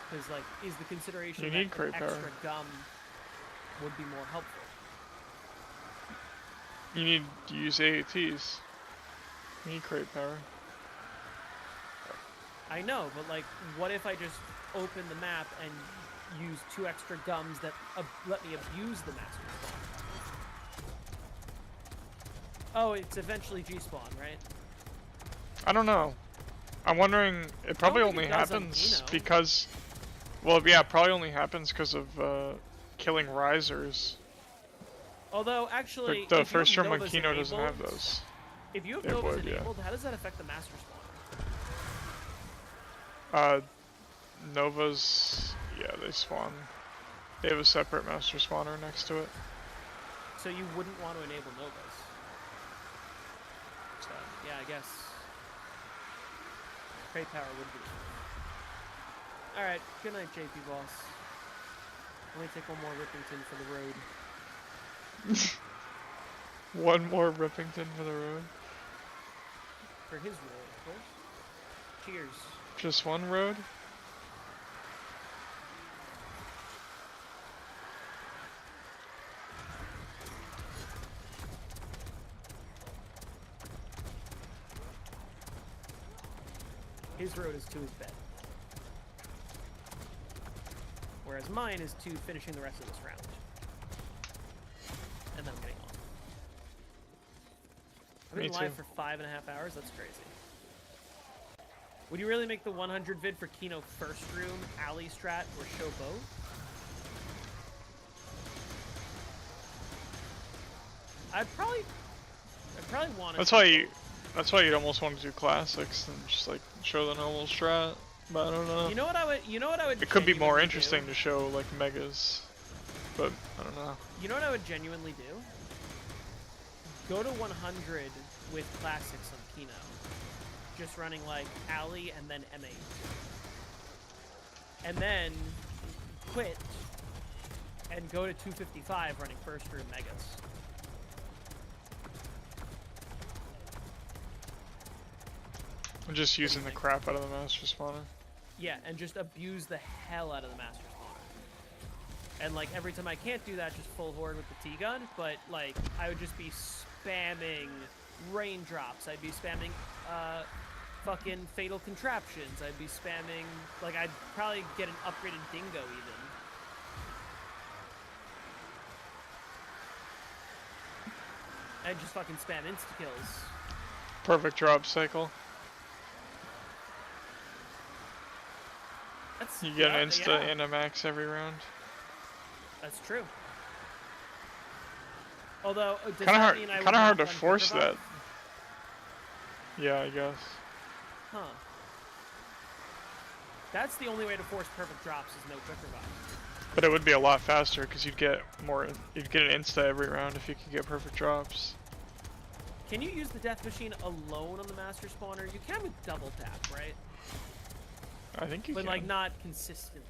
Because, like, is the consideration You that need crate extra power. gum would be more helpful? You need to use AATs. You need crate power. I know, but, like, what if I just open the map and use 2 extra gums that let me abuse the master spawn? Oh, it's eventually G-spawn, right? I don't know. I'm wondering, it probably think only it does on happens Kino. because, well, yeah, it probably only happens because of killing risers. Although, actually, The if you first have room on Novas Kino doesn't have enabled- those. If you have It Novas would, yeah. enabled, how does that affect the master spawner? Novas, yeah, they spawn. They have a separate master spawner next to it. So you wouldn't want to enable Novas. So, yeah, I guess crate power would be. Alright, good night, JP boss. Let me take one more Rippington for the road. One more Rippington for the road. For his road, of course. Cheers. Just one road? His road is to his bed. Whereas mine is to finishing the rest of this round. And then I'm getting off. I've been Me live too. for 5.5 hours? That's crazy. Would you really make the 100 vid for Kino first room, alley strat, or show both? I'd probably want to. That's why you'd almost want to do classics and just like show the normal strat. But I don't know. You know what I would. It could be more genuinely interesting do? to show like megas, but I don't know. You know what I would genuinely do? Go to 100 with classics on Kino. Just running like alley and then M8. And then quit and go to 255 running first room megas. I'm just using the crap out of the master spawner. Yeah, and just abuse the hell out of the master spawner. And like every time I can't do that, just full horde with the T-gun, but like I would just be spamming raindrops. I'd be spamming fucking fatal contraptions. I'd be spamming, like I'd probably get an upgraded dingo even. And just fucking spam insta-kills. Perfect drop cycle. That's, You get yeah, an insta yeah, and a max every round. that's true. Although, does Kinda that hard, mean I would kinda hard not to run force Quicker that. Buff? Yeah, I guess. Huh. That's the only way to force perfect drops is no quicker buff. But it would be a lot faster because you'd get more. You'd get an insta every round if you could get perfect drops. Can you use the death machine alone on the master spawner? You can with double tap, right? I think you But can. like not consistently.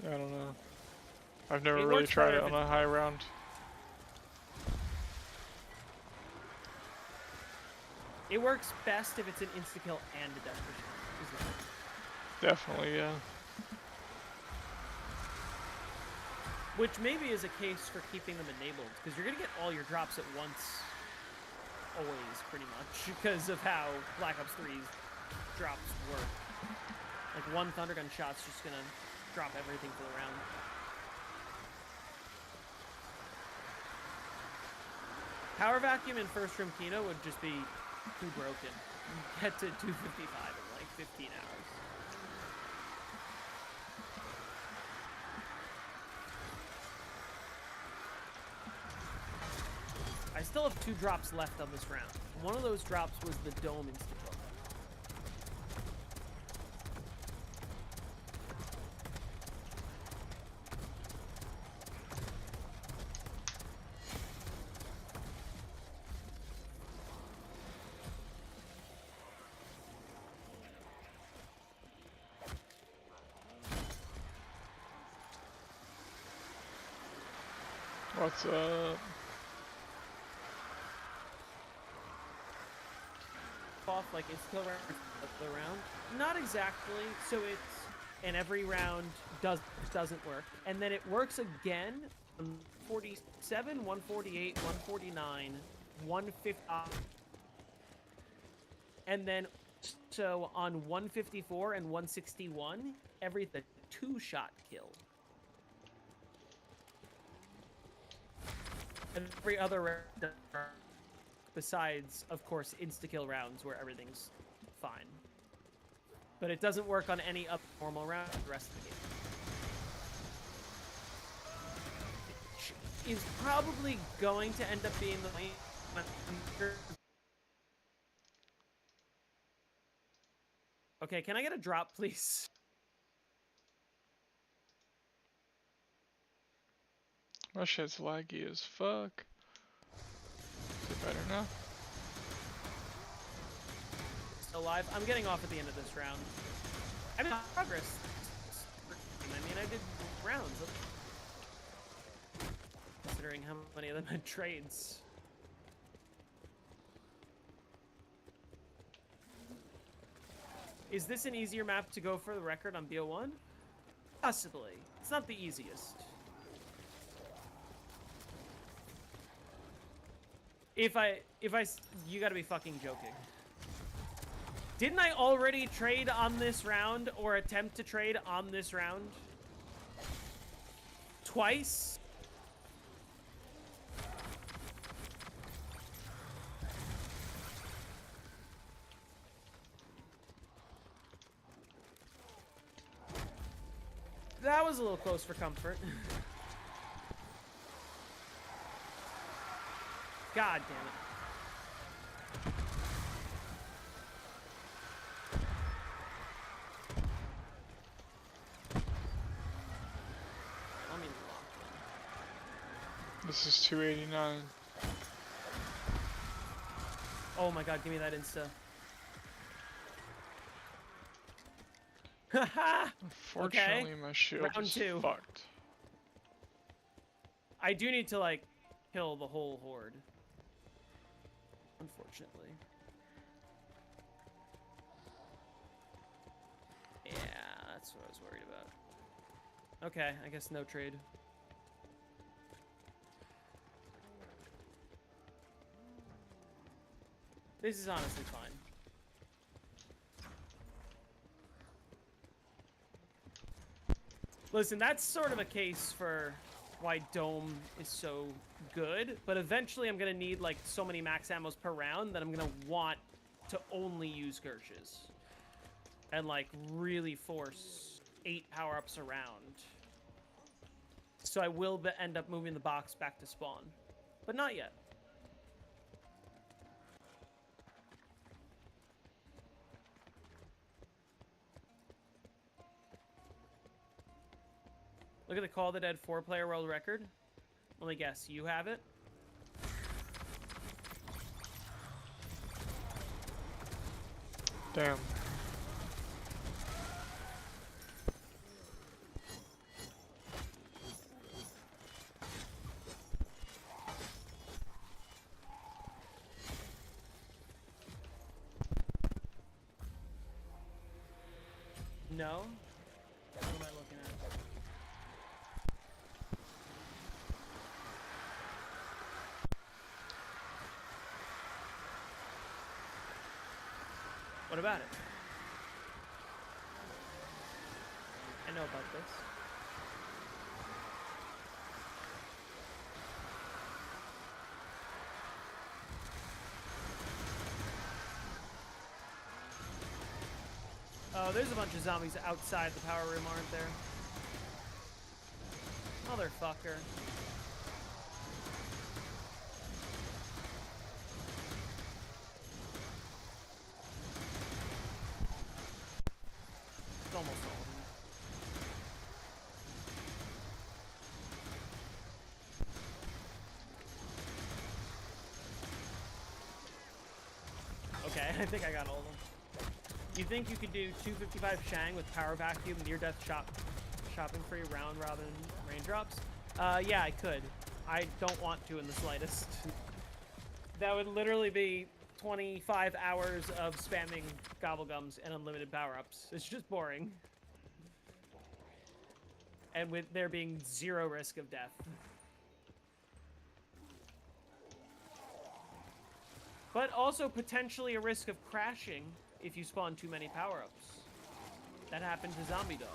I don't know. I've never It really works tried better it if on a high round. It works best if it's an insta-kill and a death percent. Definitely, yeah. Which maybe is a case for keeping them enabled, because you're going to get all your drops at once, always, pretty much, because of how Black Ops 3's drops work. Like, one Thundergun shot's just going to drop everything for the round. Power Vacuum in First Room Kino would just be too broken. Get to 255 in like 15 hours. I still have 2 drops left on this round. One of those drops was the Dome insta-kill. What's up? Off like insta-kill round of the round? Not exactly. So it's and every round doesn't work, and then it works again on 47, 148, 149, 150, and then so on 154 and 161, the 2-shot kill. And every other round, besides, of course, insta-kill rounds where everything's fine. But it doesn't work on any other normal round the rest of the game. Is probably going to end up being the lane. Okay, can I get a drop, please? My shit's laggy as fuck. Is it better now? Still alive. I'm getting off at the end of this round. I mean, progress. I mean, I did rounds. Considering how many of them had trades. Is this an easier map to go for the record on BO1? Possibly. It's not the easiest. You gotta be fucking joking. Didn't I already trade on this round or attempt to trade on this round? Twice? That was a little close for comfort. God damn it. This is 289. Oh my god, give me that insta. Haha! Unfortunately, my shield Round is 2. fucked. I do need to, like, kill the whole horde. Unfortunately. Yeah, that's what I was worried about. Okay, I guess no trade. This is honestly fine. Listen, that's sort of a case for why Dome is so good, but eventually I'm gonna need like so many max ammos per round that I'm gonna want to only use Gershes. And like really force 8 power-ups around. So I will end up moving the box back to spawn. But not yet. Look at the Call of the Dead 4-player world record. Let me guess, you have it? Damn. No. What am I looking at? What about it? I know about this. Oh, there's a bunch of zombies outside the power room, aren't there? Motherfucker. It's almost all of them. Okay, I think I got all of them. You think you could do 255 Shang with power vacuum near-death shopping free round robin raindrops? Yeah, I could. I don't want to in the slightest. That would literally be 25 hours of spamming gobblegums and unlimited power-ups. It's just boring. And with there being zero risk of death. But also potentially a risk of crashing if you spawn too many power-ups. That happened to Zombie Dog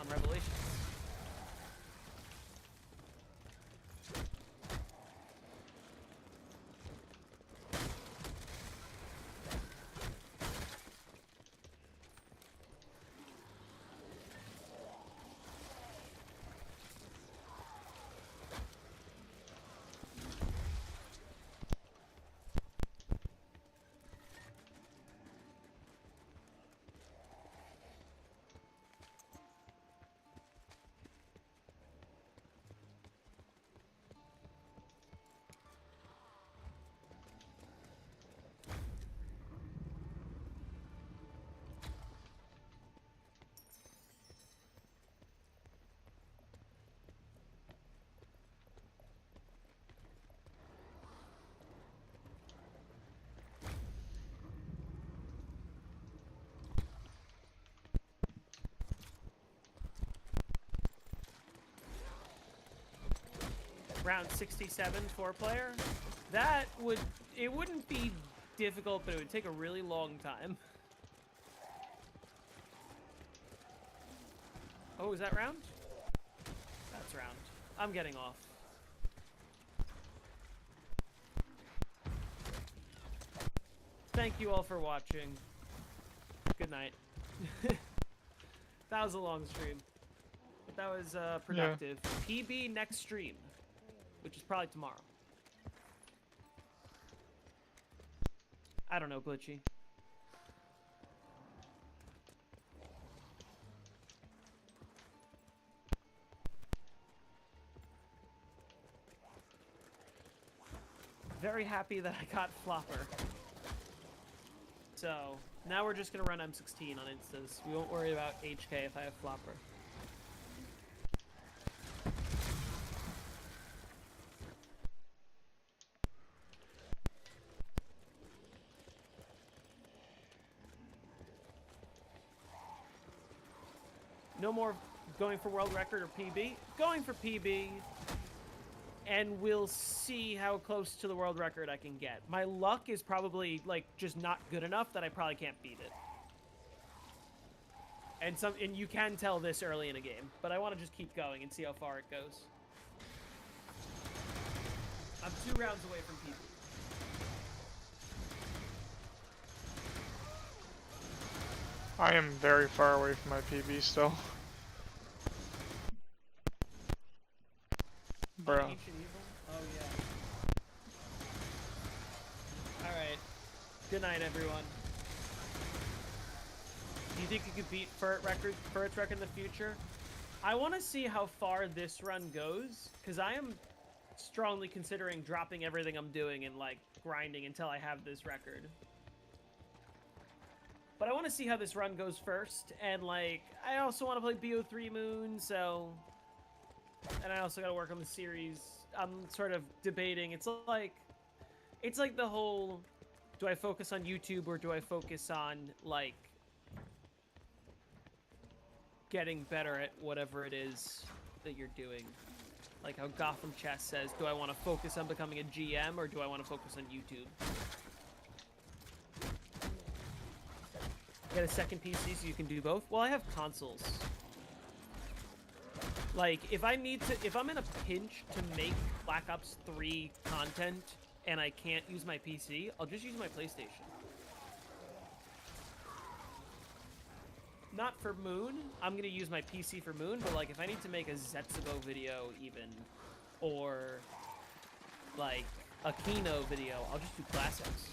on Revelations. Round 67, 4-player. That would... It wouldn't be difficult, but it would take a really long time. Oh, is that round? That's round. I'm getting off. Thank you all for watching. Good night. That was a long stream. But that was productive. Yeah. PB next stream, which is probably tomorrow. I don't know, Glitchy. Very happy that I got Flopper. So, now we're just gonna run M16 on Instas. We won't worry about HK if I have Flopper. No more going for world record or PB. Going for PB. And we'll see how close to the world record I can get. My luck is probably, like, just not good enough that I probably can't beat it. And you can tell this early in a game. But I want to just keep going and see how far it goes. I'm 2 rounds away from PB. I am very far away from my PB still. Bro. Oh, yeah. Alright. Good night, everyone. Do you think you could beat Ferret's record in the future? I want to see how far this run goes, because I am strongly considering dropping everything I'm doing and, like, grinding until I have this record. But I want to see how this run goes first, and, like, I also want to play BO3 Moon, so... And I also got to work on the series. I'm sort of debating. It's like the whole, do I focus on YouTube or do I focus on, like, getting better at whatever it is that you're doing. Like how Gotham Chess says, do I want to focus on becoming a GM or do I want to focus on YouTube? Get a second PC so you can do both? Well, I have consoles. Like, if I'm in a pinch to make Black Ops 3 content and I can't use my PC, I'll just use my PlayStation. Not for Moon. I'm gonna use my PC for Moon, but like if I need to make a Zetsubo video even, or like a Kino video, I'll just do classics.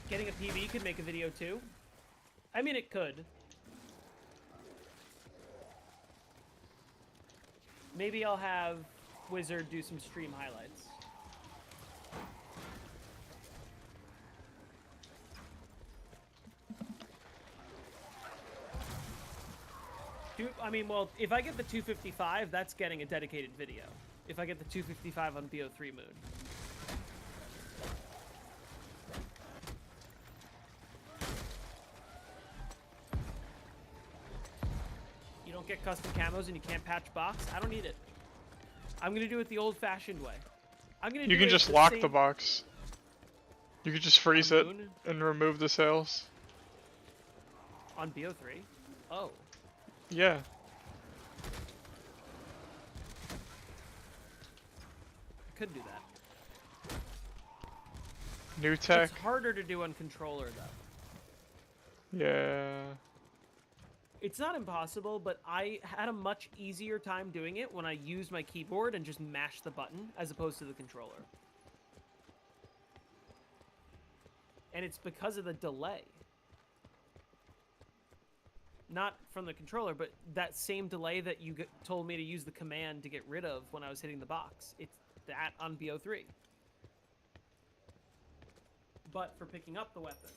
Getting a PB could make a video too. I mean, it could. Maybe I'll have Wizard do some stream highlights. I mean, well, if I get the 255, that's getting a dedicated video. If I get the 255 on BO3 Moon. You don't get custom camos and you can't patch box? I don't need it. I'm gonna do it the old-fashioned way. You can just lock the box. You could just freeze it and remove the sales. On BO3? Oh. Yeah. I could do that. New tech. It's harder to do on controller, though. Yeah. It's not impossible, but I had a much easier time doing it when I used my keyboard and just mashed the button as opposed to the controller. And it's because of the delay. Not from the controller, but that same delay that you told me to use the command to get rid of when I was hitting the box. It's that on BO3. But for picking up the weapon.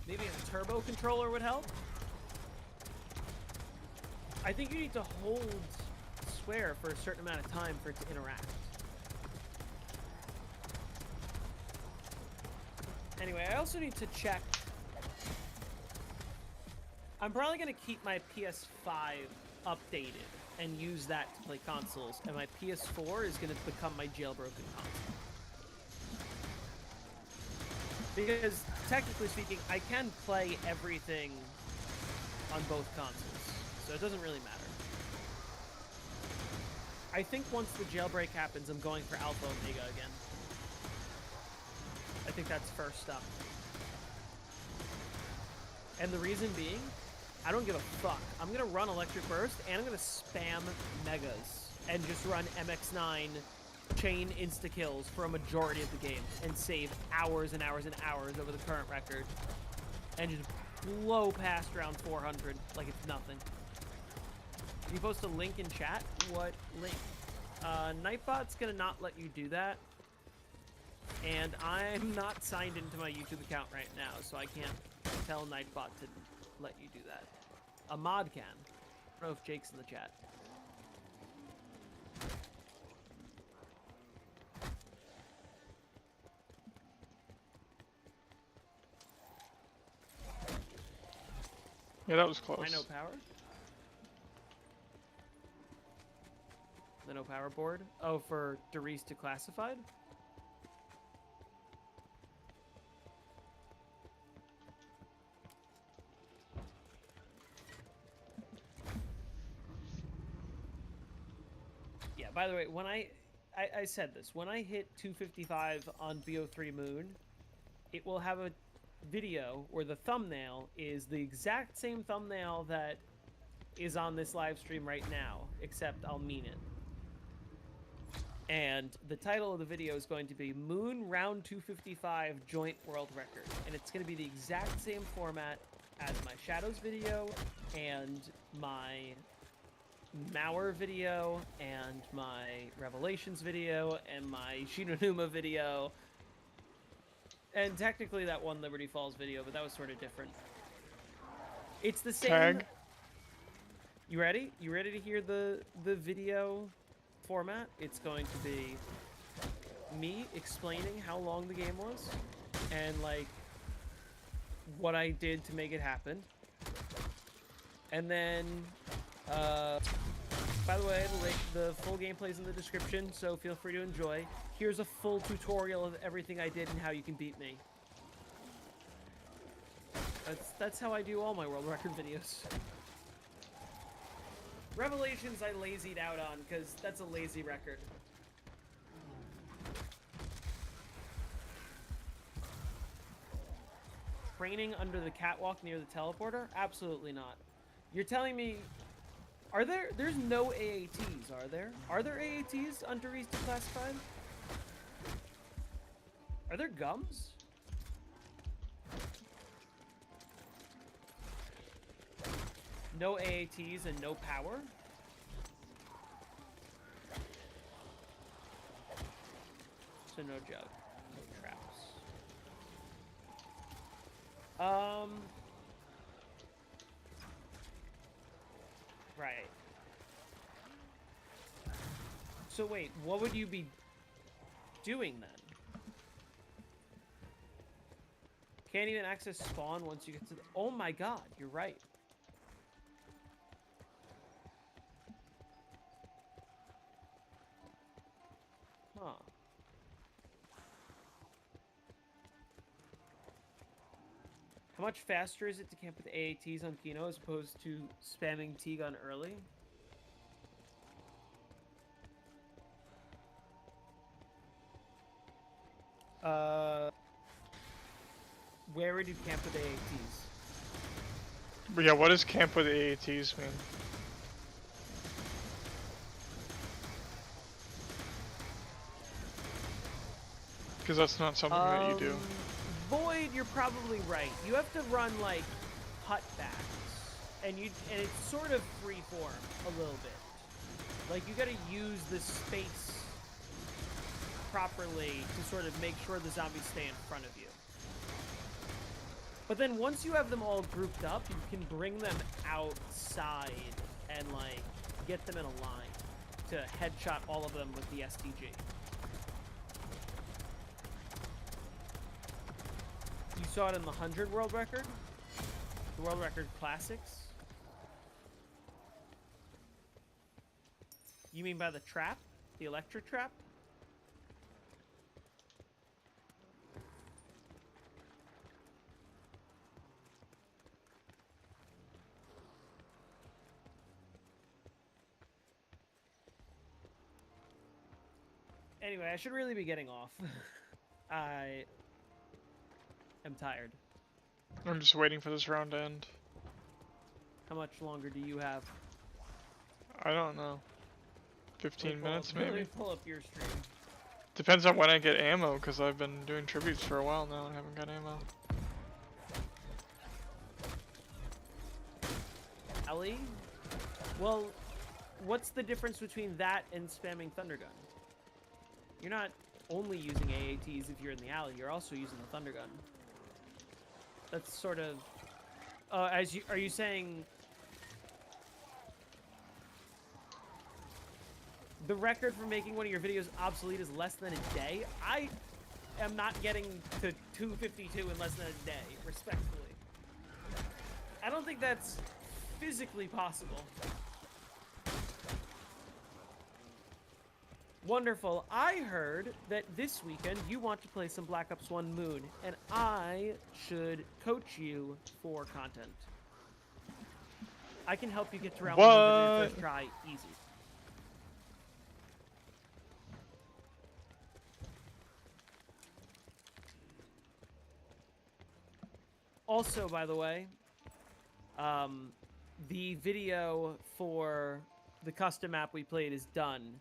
Maybe a turbo controller would help? I think you need to hold square for a certain amount of time for it to interact. Anyway, I also need to check. I'm probably going to keep my PS5 updated and use that to play consoles, and my PS4 is going to become my jailbroken console. Because, technically speaking, I can play everything on both consoles, so it doesn't really matter. I think once the jailbreak happens, I'm going for Alpha Omega again. I think that's first up. And the reason being, I don't give a fuck. I'm going to run Electric Burst, and I'm going to spam Megas, and just run MX9 chain insta-kills for a majority of the game, and save hours and hours and hours over the current record, and just blow past round 400 like it's nothing. You post a link in chat? What link? Nightbot's going to not let you do that. And I'm not signed into my YouTube account right now, so I can't tell Nightbot to let you do that. A mod can. I don't know if Jake's in the chat. Yeah, that was close. I know power. The no power board? Oh, for Darius to classified? Yeah, by the way, when I said this, when I hit 255 on BO3 Moon, it will have a video where the thumbnail is the exact same thumbnail that is on this live stream right now, except I'll mean it. And the title of the video is going to be Moon Round 255 Joint World Record. And it's going to be the exact same format as my Shadows video and my Mauer video and my Revelations video and my Shinonuma video. And technically that one Liberty Falls video, but that was sort of different. It's the same... Tag. You ready? You ready to hear the video format? It's going to be me explaining how long the game was and like what I did to make it happen. And then, by the way, the full gameplay's in the description, so feel free to enjoy. Here's a full tutorial of everything I did and how you can beat me. That's how I do all my world record videos. Revelations I lazied out on, because that's a lazy record. Training under the catwalk near the teleporter? Absolutely not. You're telling me... There's no AATs, are there? Are there AATs under East Declassified? Are there gums? No AATs and no power? So no jug, no traps. Right. So wait, what would you be doing then? Can't even access spawn once you get to the... Oh my god, you're right. Huh. How much faster is it to camp with AATs on Kino as opposed to spamming T-gun early? Where would you camp with AATs? But yeah, what does camp with AATs mean? Because that's not something that you do. Void, you're probably right. You have to run like cutbacks, and it's sort of freeform a little bit. Like you got to use the space properly to sort of make sure the zombies stay in front of you. But then once you have them all grouped up, you can bring them outside and like get them in a line to headshot all of them with the STG. You saw it in the 100 world record? The world record classics? You mean by the trap? The electric trap? Anyway, I should really be getting off. I am tired. I'm just waiting for this round to end. How much longer do you have? I don't know. 15 minutes maybe? Let me pull up your stream. Depends on when I get ammo, because I've been doing tributes for a while now and haven't got ammo. Ellie? Well, what's the difference between that and spamming Thundergun? You're not only using AATs if you're in the alley, you're also using the Thundergun. That's sort of... are you saying... The record for making one of your videos obsolete is less than a day? I am not getting to 252 in less than a day, respectfully. I don't think that's physically possible. Wonderful. I heard that this weekend you want to play some Black Ops 1 Moon, and I should coach you for content. I can help you get to round 100 first try easy. Also, by the way, the video for the custom map we played is done.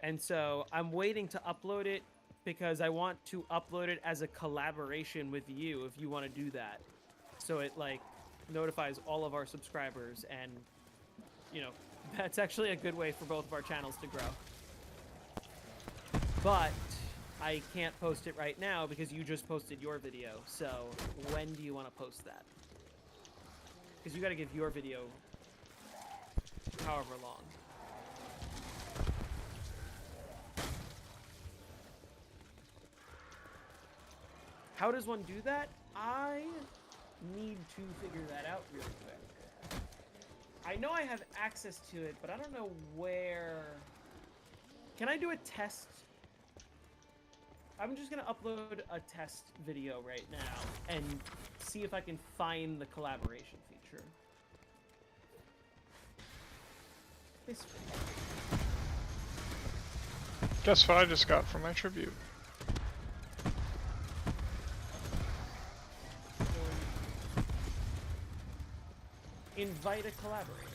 And so I'm waiting to upload it because I want to upload it as a collaboration with you if you want to do that. So it like notifies all of our subscribers, and you know, that's actually a good way for both of our channels to grow. But I can't post it right now because you just posted your video. So when do you want to post that? Because you got to give your video however long. How does one do that? I need to figure that out real quick. I know I have access to it, but I don't know where. Can I do a test? I'm just gonna upload a test video right now and see if I can find the collaboration feature. This Guess what I just got for my tribute? invite a collaborator.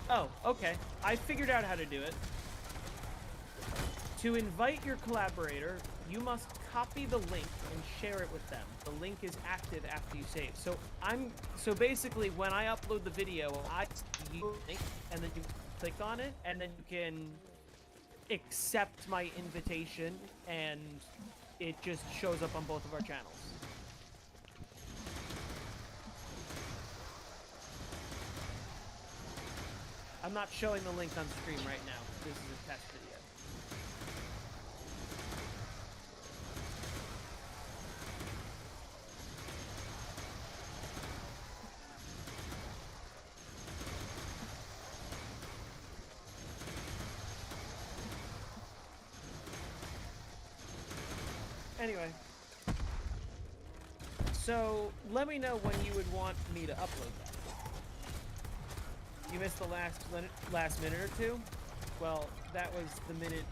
Oh, okay. I figured out how to do it. To invite your collaborator, you must copy the link and share it with them. The link is active after you save. So basically when I upload the video, I see the link and then you click on it and then you can accept my invitation and it just shows up on both of our channels. I'm not showing the link on stream right now. This is a test video. Anyway. So, let me know when you would want me to upload that. You missed the last minute or two? Well, that was the minute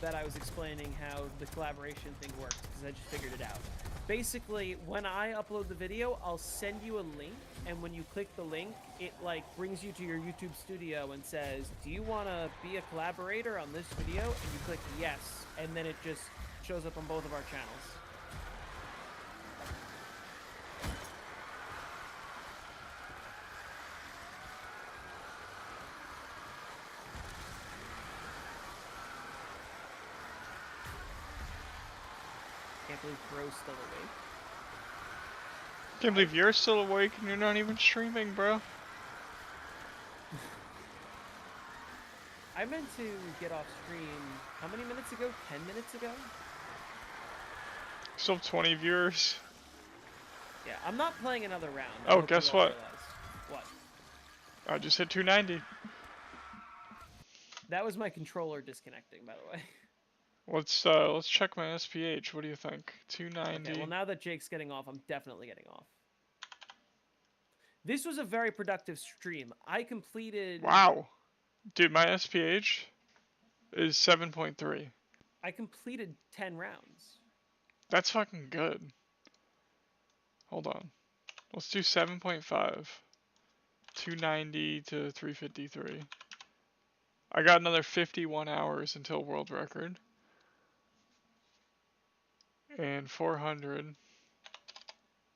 that I was explaining how the collaboration thing works, because I just figured it out. Basically, when I upload the video, I'll send you a link, and when you click the link, it like brings you to your YouTube studio and says, do you want to be a collaborator on this video? And you click yes, and then it just shows up on both of our channels. Can't believe Bro's still awake. Can't believe you're still awake and you're not even streaming, bro. I meant to get off stream how many minutes ago? 10 minutes ago? Still have 20 viewers. Yeah, I'm not playing another round. Oh, guess what? What? I just hit 290. That was my controller disconnecting, by the way. Let's check my SPH. What do you think? 290. Okay, well now that Jake's getting off, I'm definitely getting off. This was a very productive stream. I completed... Wow. Dude, my SPH is 7.3. I completed 10 rounds. That's fucking good. Hold on. Let's do 7.5. 290 to 353. I got another 51 hours until world record. And 400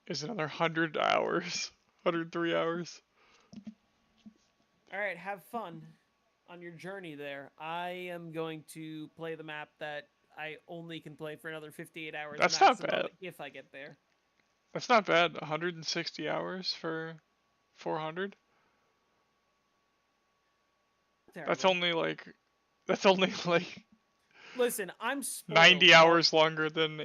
is another 100 hours. 103 hours. Alright, have fun on your journey there. I am going to play the map that I only can play for another 58 hours. That's not bad. If I get there. That's not bad. 160 hours for 400. Terrible. That's only like Listen, I'm spoiled. 90 hours longer than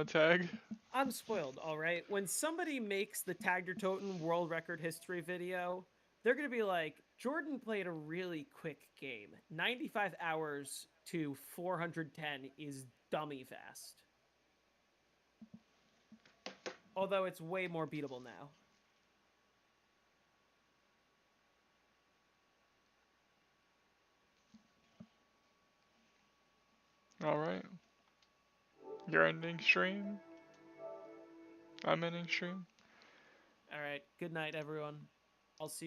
tag. I'm spoiled, all right? When somebody makes the Tag Your Totem world record history video, they're going to be like, Jordan played a really quick game. 95 hours to 410 is dummy fast. Although it's way more beatable now. Alright. You're ending stream. I'm ending stream. Alright, good night, everyone. I'll see you.